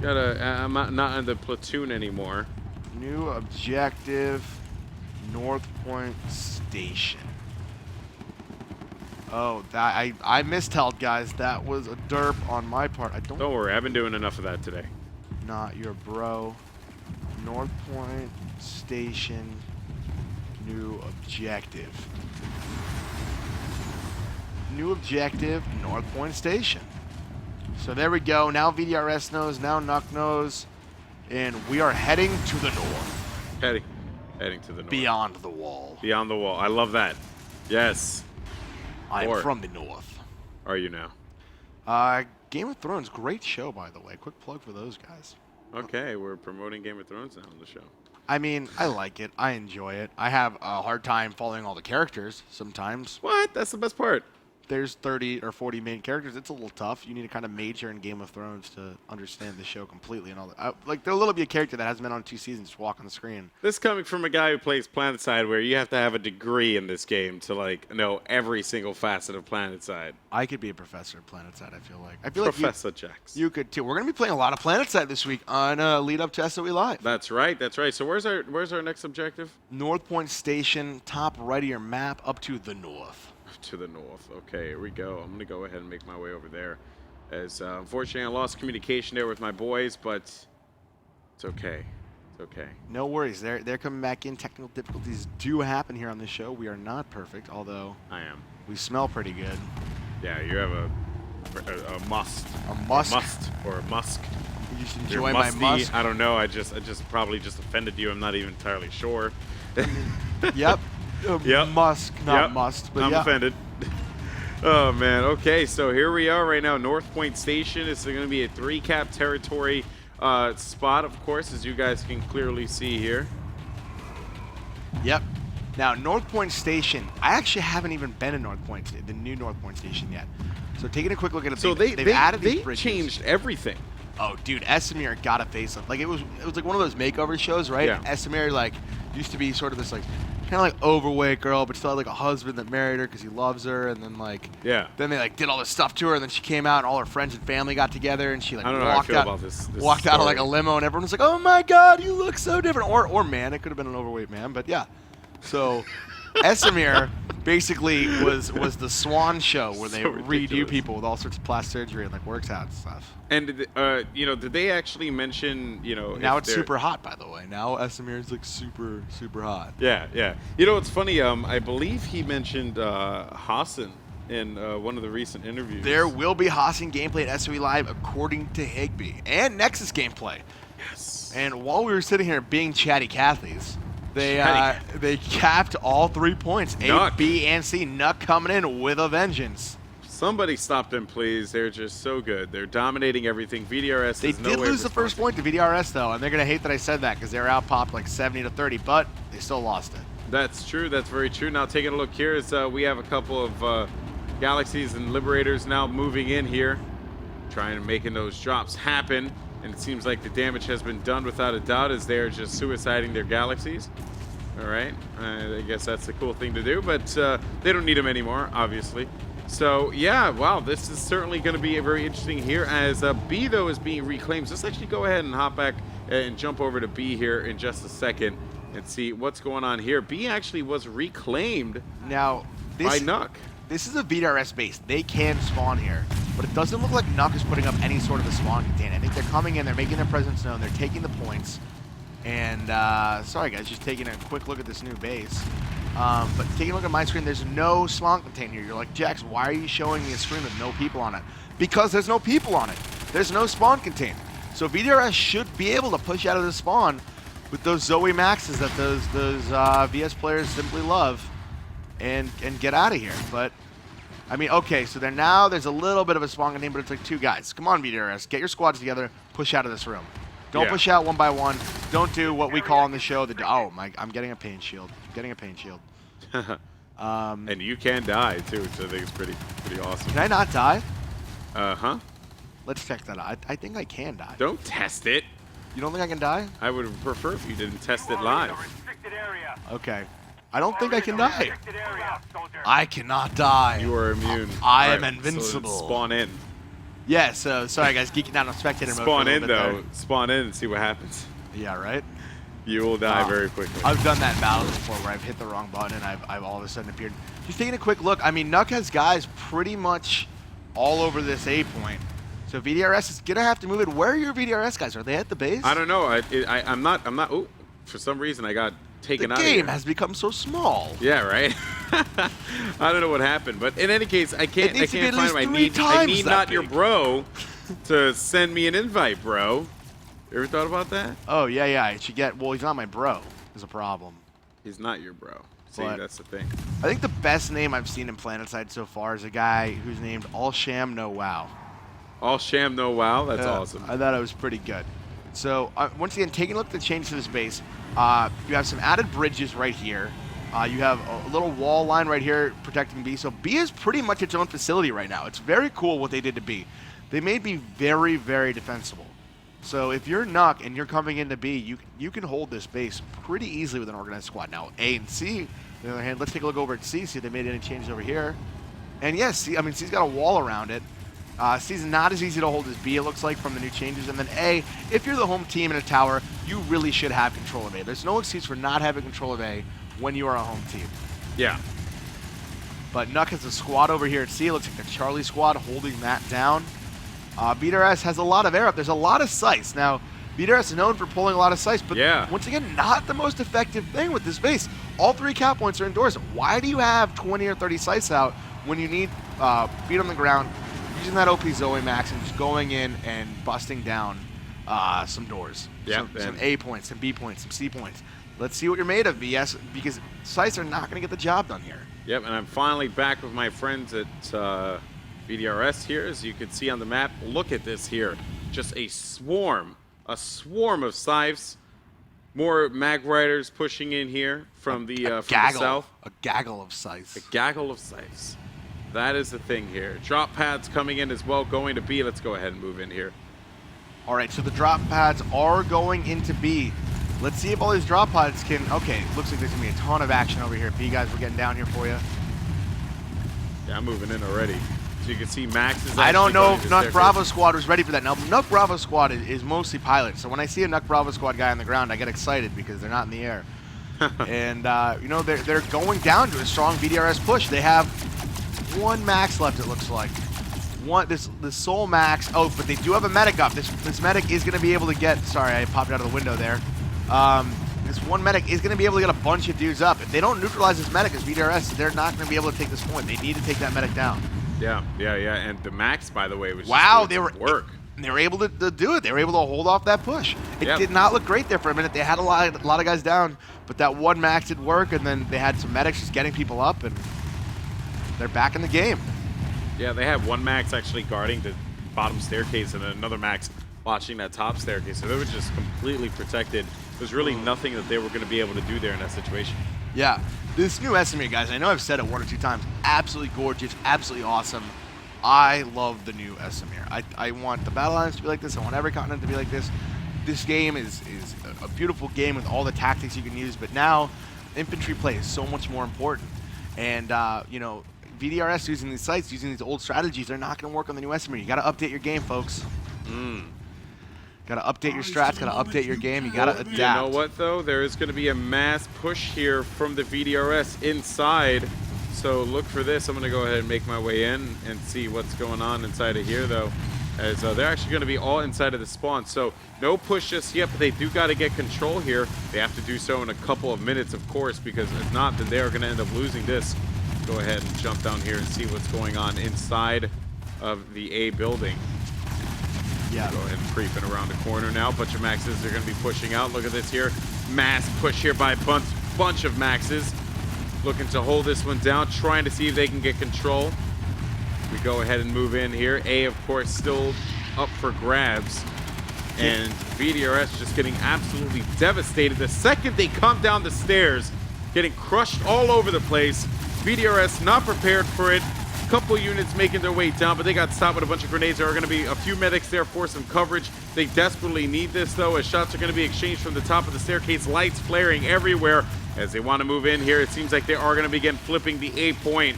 I'm not in the platoon anymore. New objective, North Point Station. Oh, that I misteled, guys. That was a derp on my part. Don't worry, I've been doing enough of that today. Not your bro. North Point Station. New objective. New objective, North Point Station. So there we go. Now VDRS knows. Now NUC knows. And we are heading to the north. Heading to the north. Beyond the wall. Beyond the wall. I love that. Yes. I'm from the north. Are you now? Game of Thrones, great show, by the way. Quick plug for those guys. Okay, we're promoting Game of Thrones now on the show. I mean, I like it. I enjoy it. I have a hard time following all the characters sometimes. What? That's the best part. There's 30 or 40 main characters. It's a little tough. You need to kind of major in Game of Thrones to understand the show completely and all that. Like, there'll literally be a character that hasn't been on 2 seasons just walk on the screen. This coming from a guy who plays PlanetSide, where you have to have a degree in this game to, like, know every single facet of PlanetSide. I could be a professor of PlanetSide, I feel like. Professor Jax. You could, too. We're going to be playing a lot of PlanetSide this week on lead up to SOE Live. That's right. That's right. So where's our next objective? North Point Station, top right of your map, up to the north. To the north. Okay, here we go. I'm going to go ahead and make my way over there. As unfortunately, I lost communication there with my boys, but it's okay. It's okay. No worries. They're coming back in. Technical difficulties do happen here on the show. We are not perfect, although I am. We smell pretty good. Yeah, you have a must. A musk? A must or a musk. You just enjoy my musk? I don't know. I just probably just offended you. I'm not even entirely sure. Yep. Yep. Musk, not must. But I'm offended. Oh, man. Okay, so here we are right now. North Point Station. It's going to be a 3-cap territory spot, of course, as you guys can clearly see here. Yep. Now, North Point Station, I actually haven't even been in North Point, the new North Point Station yet. So taking a quick look at it, so they've added these they bridges. changed everything. Oh, dude, Esamir got a facelift. Like, it was like one of those makeover shows, right? Yeah. Esamir, like, used to be sort of this, like, kind of like overweight girl, but still had like a husband that married her because he loves her, and then like then they like did all this stuff to her, and then she came out and all her friends and family got together, and she like walked out of like a limo, and everyone was like, "Oh my God, you look so different." Or man, it could have been an overweight man, but yeah. So Esamir basically was the Swan show where they redo people with all sorts of plastic surgery and like works out and stuff. And you know, did they actually mention, you know, now it's super hot, by the way. Now Esamir is like super hot. Yeah, yeah. You know, it's funny. I believe he mentioned Hassan in one of the recent interviews. There will be Hassan gameplay at SOE Live, according to Higby, and Nexus gameplay. Yes. And while we were sitting here being chatty Cathys, they capped all 3 points. A, B, and C. NUC coming in with a vengeance. Somebody stop them, please. They're just so good. They're dominating everything. VDRS They did lose the first point to VDRS, though, and they're going to hate that I said that because they were out-popped like 70-30, but they still lost it. That's true. That's very true. Now, taking a look here, is we have a couple of Galaxies and Liberators now moving in here, trying to making those drops happen, and it seems like the damage has been done without a doubt as they're just suiciding their Galaxies. All right. I guess that's the cool thing to do, but they don't need them anymore, obviously. So, yeah, wow, this is certainly going to be very interesting here as B, though, is being reclaimed. Let's actually go ahead and hop back and jump over to B here in just a second and see what's going on here. B actually was reclaimed now by NUC. This is a VDRS base. They can spawn here, but it doesn't look like NUC is putting up any sort of a spawn container. I think they're coming in, they're making their presence known, they're taking the points. And, sorry guys, just taking a quick look at this new base. But taking a look at my screen, there's no spawn container here. You're like, Jax, why are you showing me a screen with no people on it? Because there's no people on it. There's no spawn container. So VDRS should be able to push out of the spawn with those Zoe Maxes that those VS players simply love and get out of here. But, I mean, okay, so there's a little bit of a spawn container, but it's like 2 guys. Come on, VDRS, get your squads together, push out of this room. Don't push out one by one. Don't do what we call on the show I'm getting a pain shield. I'm getting a pain shield. And you can die too, so I think it's pretty awesome. Can I not die? Uh-huh. Let's check that out. I think I can die. Don't test it. You don't think I can die? I would prefer if you didn't test it live. Okay. I don't think I can die. I cannot die. You are immune. I am Right, invincible. So spawn in. Yeah, so sorry guys, geeking out on spectator mode. Spawn in though. Spawn in and see what happens. Yeah, right? You will die very quickly. I've done that in battles before where I've hit the wrong button and I've all of a sudden appeared. Just taking a quick look, I mean, NUC has guys pretty much all over this A point. So VDRS is gonna have to move it. Where are your VDRS guys? Are they at the base? I don't know. I'm not. Oh, for some reason I got taken out. The of game here. has become so small. Yeah, right. I don't know what happened, but in any case, I can't find him. I need not your bro to send me an invite, bro. You ever thought about that? Oh yeah, yeah. I should get. Well, he's not my bro. Is a problem. He's not your bro. See, But that's the thing. I think the best name I've seen in PlanetSide so far is a guy who's named All Sham No Wow. All sham, no wow. That's awesome. I thought it was pretty good. So once again, taking a look at the change to this base, you have some added bridges right here. You have a little wall line right here protecting B. So B is pretty much its own facility right now. It's very cool what they did to B. They made B very, very defensible. So if you're NUC and you're coming into B, you can hold this base pretty easily with an organized squad. Now A and C, on the other hand, let's take a look over at C, see if they made any changes over here. And yes, C's got a wall around it. C's not as easy to hold as B, it looks like, from the new changes. And then A, if you're the home team in a tower, you really should have control of A. There's no excuse for not having control of A when you are a home team. Yeah. But NUC has a squad over here at C. It looks like the Charlie squad holding that down. VDRS has a lot of air up. There's a lot of sites. Now, VDRS is known for pulling a lot of sites, but once again, not the most effective thing with this base. All 3 cap points are indoors. Why do you have 20 or 30 sites out when you need feet on the ground, using that OP Zoe Max and just going in and busting down some doors? Some A points, some B points, some C points. Let's see what you're made of, VS, because sites are not going to get the job done here. Yep, and I'm finally back with my friends at VDRS here. As you can see on the map, look at this here. Just a swarm of scythes. More mag riders pushing in here from the south. A gaggle of scythes. A gaggle of scythes. That is the thing here. Drop pads coming in as well, going to B. Let's go ahead and move in here. All right, so the drop pads are going into B. Let's see if all these drop pods can... Okay, looks like there's going to be a ton of action over here. B, guys, we're getting down here for you. Yeah, I'm moving in already. So you can see Max is... I don't know if NUC Bravo squad was ready for that. Now, NUC Bravo squad is mostly pilots. So when I see a NUC Bravo squad guy on the ground, I get excited because they're not in the air. And, you know, they're going down to a strong VDRS push. They have 1 Max left, it looks like. This sole Max. Oh, but they do have a medic up. This medic is going to be able to get... Sorry, I popped out of the window there. This 1 medic is going to be able to get a bunch of dudes up. If they don't neutralize this medic as VDRS, they're not going to be able to take this point. They need to take that medic down. Yeah. And the Max, by the way, was just doing some work. They were able to do it. They were able to hold off that push. It did not look great there for a minute. They had a lot of guys down, but that 1 Max did work, and then they had some medics just getting people up, and they're back in the game. Yeah, they had 1 Max actually guarding the bottom staircase, and then another Max watching that top staircase. So they were just completely protected. There's really nothing that they were going to be able to do there in that situation. Yeah. This new Estimate, guys, I know I've said it 1 or 2 times, absolutely gorgeous, absolutely awesome. I love the new Estimate. I want the Battle Lines to be like this. I want every continent to be like this. This game is a beautiful game with all the tactics you can use, but now infantry play is so much more important. And, you know, VDRS using these sites, using these old strategies, they're not going to work on the new Estimate. You got to update your game, folks. Got to update your strats, got to update your game, you got to adapt. You know what, though? There is going to be a mass push here from the VDRS inside. So look for this. I'm going to go ahead and make my way in and see what's going on inside of here, though. As they're actually going to be all inside of the spawn. So no push just yet, but they do got to get control here. They have to do so in a couple of minutes, of course, because if not, then they are going to end up losing this. Go ahead and jump down here and see what's going on inside of the A building. Yeah. Go ahead and creeping around the corner now. Bunch of Maxes are going to be pushing out. Look at this here. Mass push here by a bunch of Maxes. Looking to hold this one down, trying to see if they can get control. We go ahead and move in here. A, of course, still up for grabs. And VDRS just getting absolutely devastated. The second they come down the stairs, getting crushed all over the place. VDRS not prepared for it. couple units making their way down, but they got stopped with a bunch of grenades. There are going to be a few medics there for some coverage. They desperately need this, though, as shots are going to be exchanged from the top of the staircase. Lights flaring everywhere as they want to move in here. It seems like they are going to begin flipping the A point,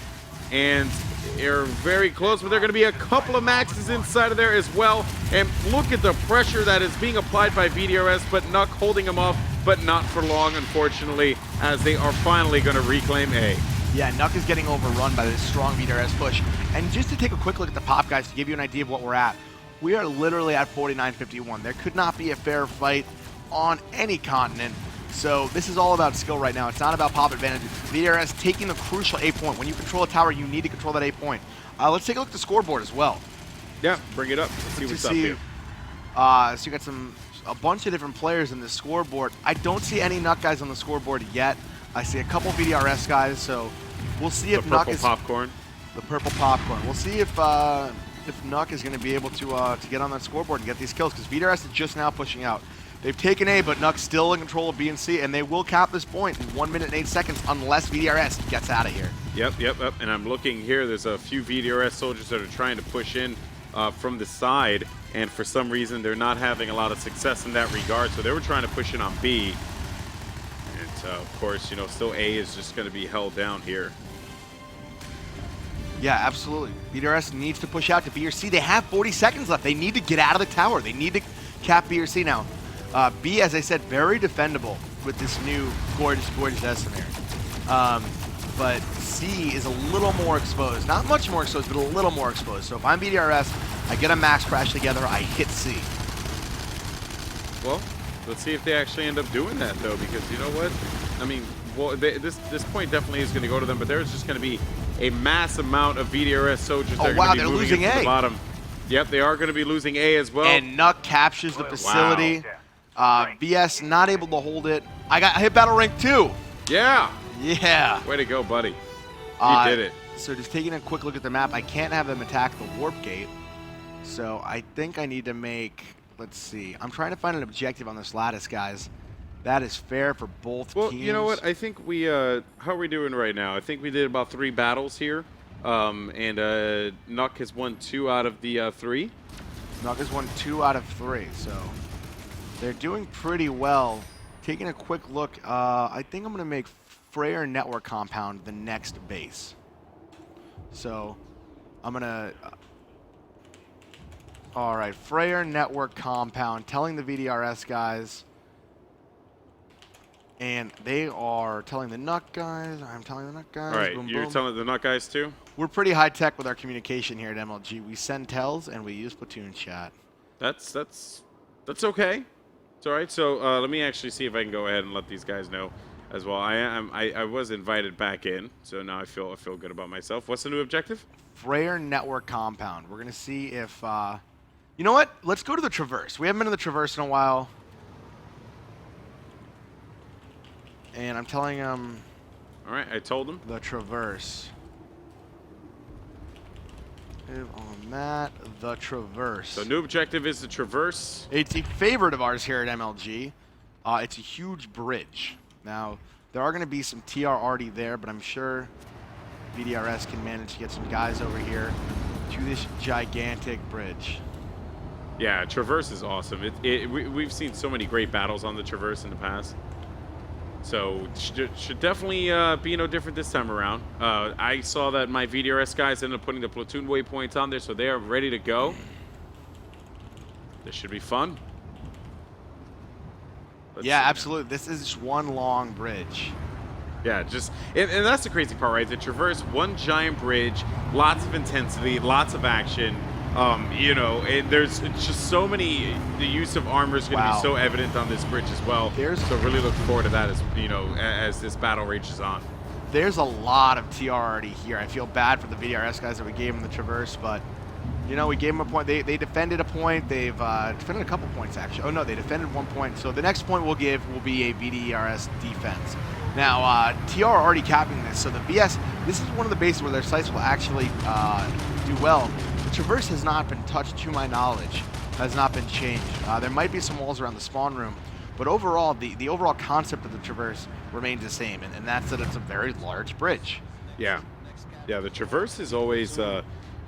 and they're very close, but there are going to be a couple of maxes inside of there as well. And look at the pressure that is being applied by VDRS, but NUC holding them off, but not for long, unfortunately, as they are finally going to reclaim A. Yeah, NUC is getting overrun by this strong VDRS push. And just to take a quick look at the pop, guys, to give you an idea of what we're at, we are literally at 49-51. There could not be a fair fight on any continent. So this is all about skill right now. It's not about pop advantage. VDRS taking the crucial A point. When you control a tower, you need to control that A point. Let's take a look at the scoreboard as well. Yeah, bring it up. Let's see what's up here. So you got a bunch of different players in the scoreboard. I don't see any NUC guys on the scoreboard yet. I see a couple VDRS guys, so we'll see if NUC is popcorn. The purple popcorn. We'll see if NUC is going to be able to get on that scoreboard and get these kills, because VDRS is just now pushing out. They've taken A, but NUC's still in control of B and C, and they will cap this point in 1 minute and 8 seconds unless VDRS gets out of here. Yep. And I'm looking here. There's a few VDRS soldiers that are trying to push in from the side, and for some reason they're not having a lot of success in that regard. So they were trying to push in on B, and of course, you know, still A is just going to be held down here. Yeah, absolutely. VDRS needs to push out to B or C. They have 40 seconds left. They need to get out of the tower. They need to cap B or C now. B, as I said, very defendable with this new gorgeous Estimir. But C is a little more exposed. Not much more exposed, but a little more exposed. So if I'm VDRS, I get a max crash together, I hit C. Well, let's see if they actually end up doing that, though, because you know what? I mean, well, this point definitely is going to go to them, but there's just going to be a mass amount of VDRS soldiers that are going to be moving into the bottom. Yep, they are going to be losing A as well. And NUC captures the facility. BS not able to hold it. I hit battle rank 2. Yeah. Yeah. Way to go, buddy. You did it. So just taking a quick look at the map, I can't have them attack the warp gate. So I think I need to make, let's see. I'm trying to find an objective on this lattice, guys. That is fair for both teams. Well, you know what? I think we, how are we doing right now? I think we did about 3 battles here. And NUC has won 2 out of the 3. NUC has won 2 out of 3, so they're doing pretty well. Taking a quick look, I think I'm going to make Freyr Network Compound the next base. So I'm going to... all right, Freyr Network Compound, telling the VDRS guys, and they are telling the NUC guys, I'm telling the NUC guys. All right, boom, you're boom. telling the NUC guys too? We're pretty high-tech with our communication here at MLG. We send tells, and we use platoon chat. That's okay. It's all right. So let me actually see if I can go ahead and let these guys know as well. I was invited back in, so now I feel good about myself. What's the new objective? Freyr Network Compound. We're gonna see if you know what? Let's go to the Traverse. We haven't been to the Traverse in a while, and I'm telling them. All right, I told them the Traverse. On that, the Traverse. So new objective is the Traverse. It's a favorite of ours here at MLG. It's a huge bridge. Now, there are going to be some TR already there, but I'm sure VDRS can manage to get some guys over here to this gigantic bridge. Yeah, Traverse is awesome. We've seen so many great battles on the Traverse in the past. So should definitely be no different this time around. I saw that my VDRS guys ended up putting the platoon waypoints on there, so they are ready to go. This should be fun. Yeah, absolutely. This is just one long bridge. Yeah, and that's the crazy part, right? The Traverse, one giant bridge, lots of intensity, lots of action. You know, there's just so many. The use of armor is going to be so evident on this bridge as well. So really look forward to that as as this battle rages on. There's a lot of TR already here. I feel bad for the VDRS guys that we gave them the Traverse, but you know, we gave them a point. They defended a point. They've defended a couple points actually. Oh no, they defended 1 point. So the next point we'll give will be a VDRS defense. Now TR already capping this. So the VS, this is one of the bases where their sites will actually do well. The Traverse has not been touched, to my knowledge, has not been changed. There might be some walls around the spawn room, but overall, the overall concept of the Traverse remains the same, and that's that it's a very large bridge. Yeah. Yeah, the Traverse is always,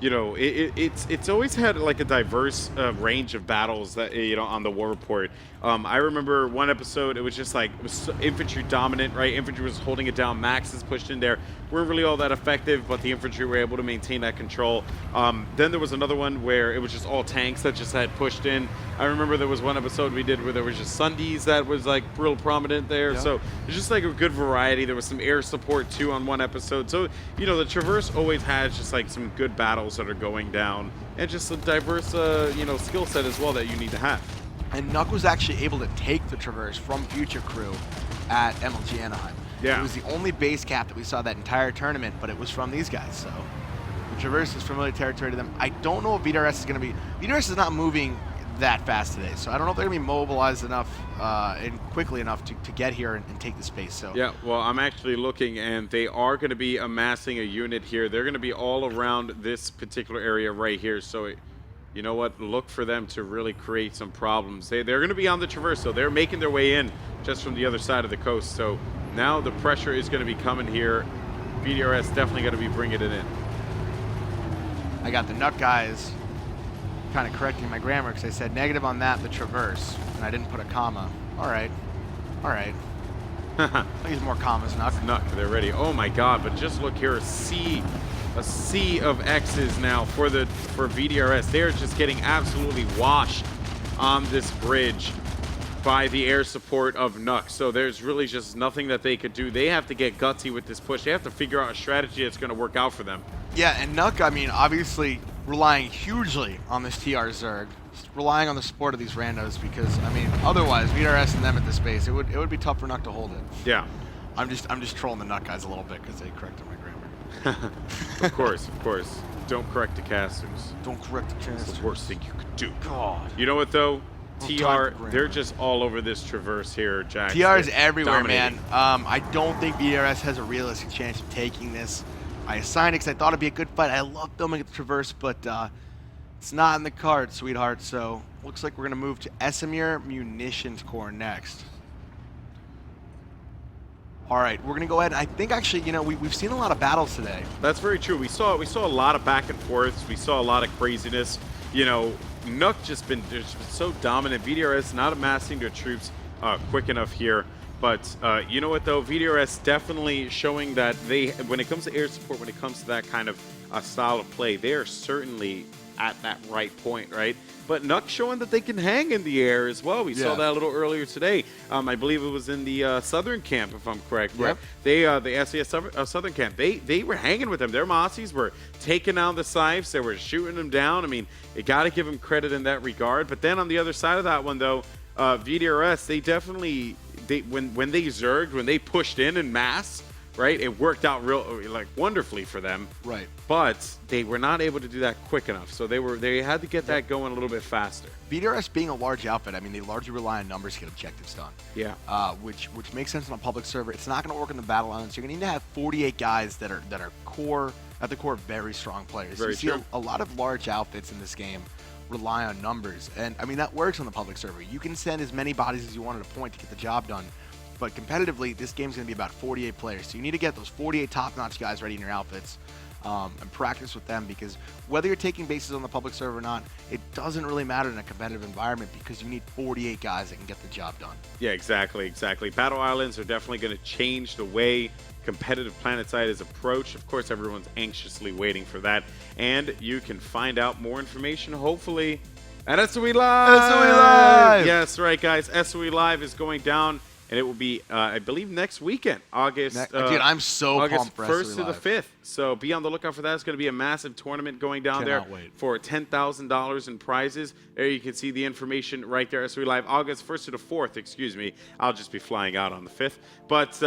you know, it's always had like a diverse range of battles that you know on the War Report. I remember one episode, it was just like it was infantry dominant, right? Infantry was holding it down. Max is pushed in there. Weren't really all that effective, but the infantry were able to maintain that control. Then there was another one where it was just all tanks that just had pushed in. I remember there was one episode we did where there was just Sundays that was like real prominent there. Yep. So it's just like a good variety. There was some air support too on one episode. So, you know, the Traverse always has just like some good battles that are going down and just a diverse, you know, skill set as well that you need to have. And NUC was actually able to take the Traverse from Future Crew at MLG Anaheim. Yeah. It was the only base cap that we saw that entire tournament, but it was from these guys. So the Traverse is familiar territory to them. I don't know if VDRS is going to be. VDRS is not moving that fast today, so I don't know if they're going to be mobilized enough and quickly enough to get here and take the space. So yeah, well, I'm actually looking, and they are going to be amassing a unit here. They're going to be all around this particular area right here. So, you know what? Look for them to really create some problems. They're going to be on the Traverse, so they're making their way in just from the other side of the coast. So now the pressure is going to be coming here. VDRS definitely going to be bringing it in. I got the NUC guys kind of correcting my grammar because I said negative on that, the Traverse, and I didn't put a comma. All right. All right. I'll use more commas, NUC. NUC, they're ready. Oh my God! But just look here, a sea of X's now for VDRS. They're just getting absolutely washed on this bridge by the air support of NUC. So there's really just nothing that they could do. They have to get gutsy with this push. They have to figure out a strategy that's going to work out for them. Yeah, and NUC, I mean, obviously relying hugely on this TR Zerg, relying on the support of these randos because, I mean, otherwise VDRS and them at this base, it would be tough for NUC to hold it. Yeah. I'm just trolling the NUC guys a little bit because they corrected my grammar. Of course, of course. Don't correct the casters. Don't correct the casters. That's the worst thing you could do. God. You know what though? Don't TR, talk grammar. they're just all over this Traverse here, Jack. TR is everywhere, Dominating. man. I don't think VDRS has a realistic chance of taking this. I assigned it because I thought it'd be a good fight. I love filming at the Traverse, but it's not in the cards, sweetheart. So looks like we're gonna move to Esamir Munitions Corps next. All right, we're gonna go ahead. I think actually, you know, we've seen a lot of battles today. That's very true. We saw a lot of back and forths. We saw a lot of craziness. You know, NUC just been so dominant. VDRS not amassing their troops quick enough here. But you know what though, VDRS definitely showing that when it comes to air support, when it comes to that kind of style of play, they are certainly at that right point, right? But NUC showing that they can hang in the air as well. We saw that a little earlier today. I believe it was in the Southern Camp, if I'm correct. Where the SAS Southern Camp, they were hanging with them. Their Mossies were taking down the Scythes. They were shooting them down. I mean, you got to give them credit in that regard. But then on the other side of that one, though, VDRS, they definitely, when they zerged, when they pushed in mass, right, it worked out wonderfully for them. Right. But they were not able to do that quick enough. So they had to get that going a little bit faster. VDRS being a large outfit, I mean, they largely rely on numbers to get objectives done. Yeah. Which makes sense on a public server. It's not going to work in the battle islands. You're going to need to have 48 guys that are core, at the core, very strong players. Very you true. see a lot of large outfits in this game rely on numbers. And, I mean, that works on the public server. You can send as many bodies as you want at a point to get the job done. But competitively, this game's going to be about 48 players. So you need to get those 48 top-notch guys ready in your outfits and practice with them, because whether you're taking bases on the public server or not, it doesn't really matter in a competitive environment because you need 48 guys that can get the job done. Yeah, exactly. Battle Islands are definitely going to change the way competitive PlanetSide is approached. Of course, everyone's anxiously waiting for that. And you can find out more information, hopefully, at SOE Live! SOE Live! Yes, right, guys. SOE Live is going down. And it will be, I believe, next weekend, August. Dude, I'm so August pumped for 1st SOE to the Live. 5th. So be on the lookout for that. It's going to be a massive tournament going down Cannot there wait. for $10,000 in prizes. There you can see the information right there. SOE Live, August 1st to the 4th. Excuse me. I'll just be flying out on the 5th. But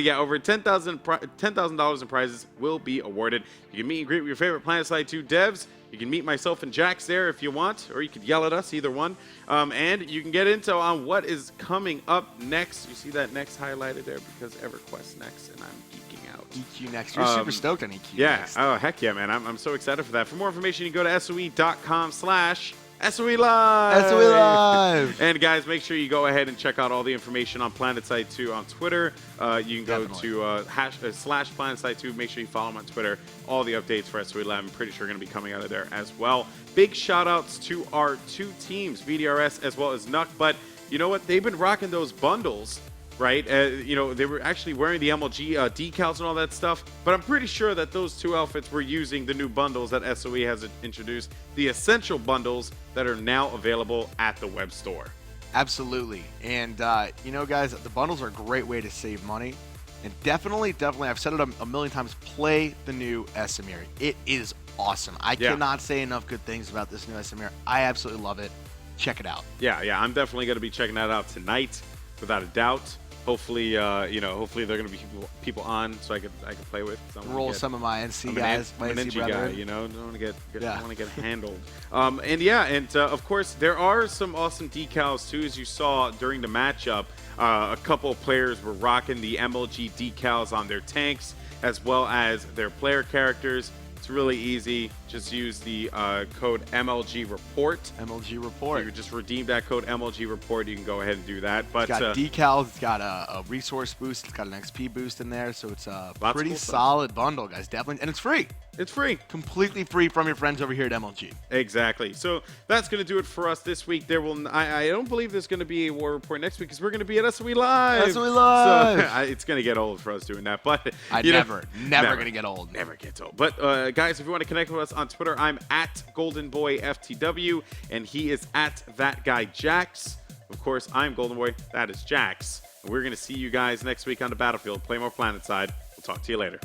yeah, over $10,000 in prizes will be awarded. You can meet and greet with your favorite PlanetSide 2 devs. You can meet myself and Jax there if you want, or you could yell at us, either one. And you can get intel on what is coming up next. You see that next highlighted there because EverQuest next, and I'm geeking out. EQ next. You're super stoked on EQ Yeah. next. Oh, heck yeah, man. I'm so excited for that. For more information, you can go to SOE.com/EQ. SOE Live! SOE Live! And guys, make sure you go ahead and check out all the information on PlanetSide2 on Twitter. You can go to /PlanetSide2. Make sure you follow them on Twitter. All the updates for SOE Live, I'm pretty sure are going to be coming out of there as well. Big shout outs to our 2 teams, VDRS as well as NUC. But you know what? They've been rocking those bundles. Right? You know, they were actually wearing the MLG decals and all that stuff, but I'm pretty sure that those 2 outfits were using the new bundles that SOE has introduced, the essential bundles that are now available at the web store. Absolutely. And, you know, guys, the bundles are a great way to save money. And definitely, I've said it a million times, play the new Esamir. It is awesome. I cannot say enough good things about this new Esamir. I absolutely love it. Check it out. Yeah, I'm definitely going to be checking that out tonight, without a doubt. Hopefully, you know, hopefully they're going to be people on so I can play with. Roll some of my NC guys, my NC guy, you know, don't want to get handled. And of course there are some awesome decals too, as you saw during the matchup. A couple of players were rocking the MLG decals on their tanks as well as their player characters. It's really easy. Just use the code MLG Report. MLG Report. You just redeem that code MLG Report. You can go ahead and do that. But it's got decals. It's got a resource boost. It's got an XP boost in there. So it's a pretty solid bundle, guys. Definitely. And it's free. It's free. Completely free from your friends over here at MLG. Exactly. So that's going to do it for us this week. I don't believe there's going to be a War Report next week because we're going to be at SOE Live. SOE Live. So it's going to get old for us doing that. But never going to get old. Never gets old. But guys, if you want to connect with us on Twitter, I'm at GoldenBoyFTW, and he is at ThatGuyJax. Of course, I'm Golden Boy. That is Jax. And we're going to see you guys next week on the battlefield. Play more PlanetSide. We'll talk to you later.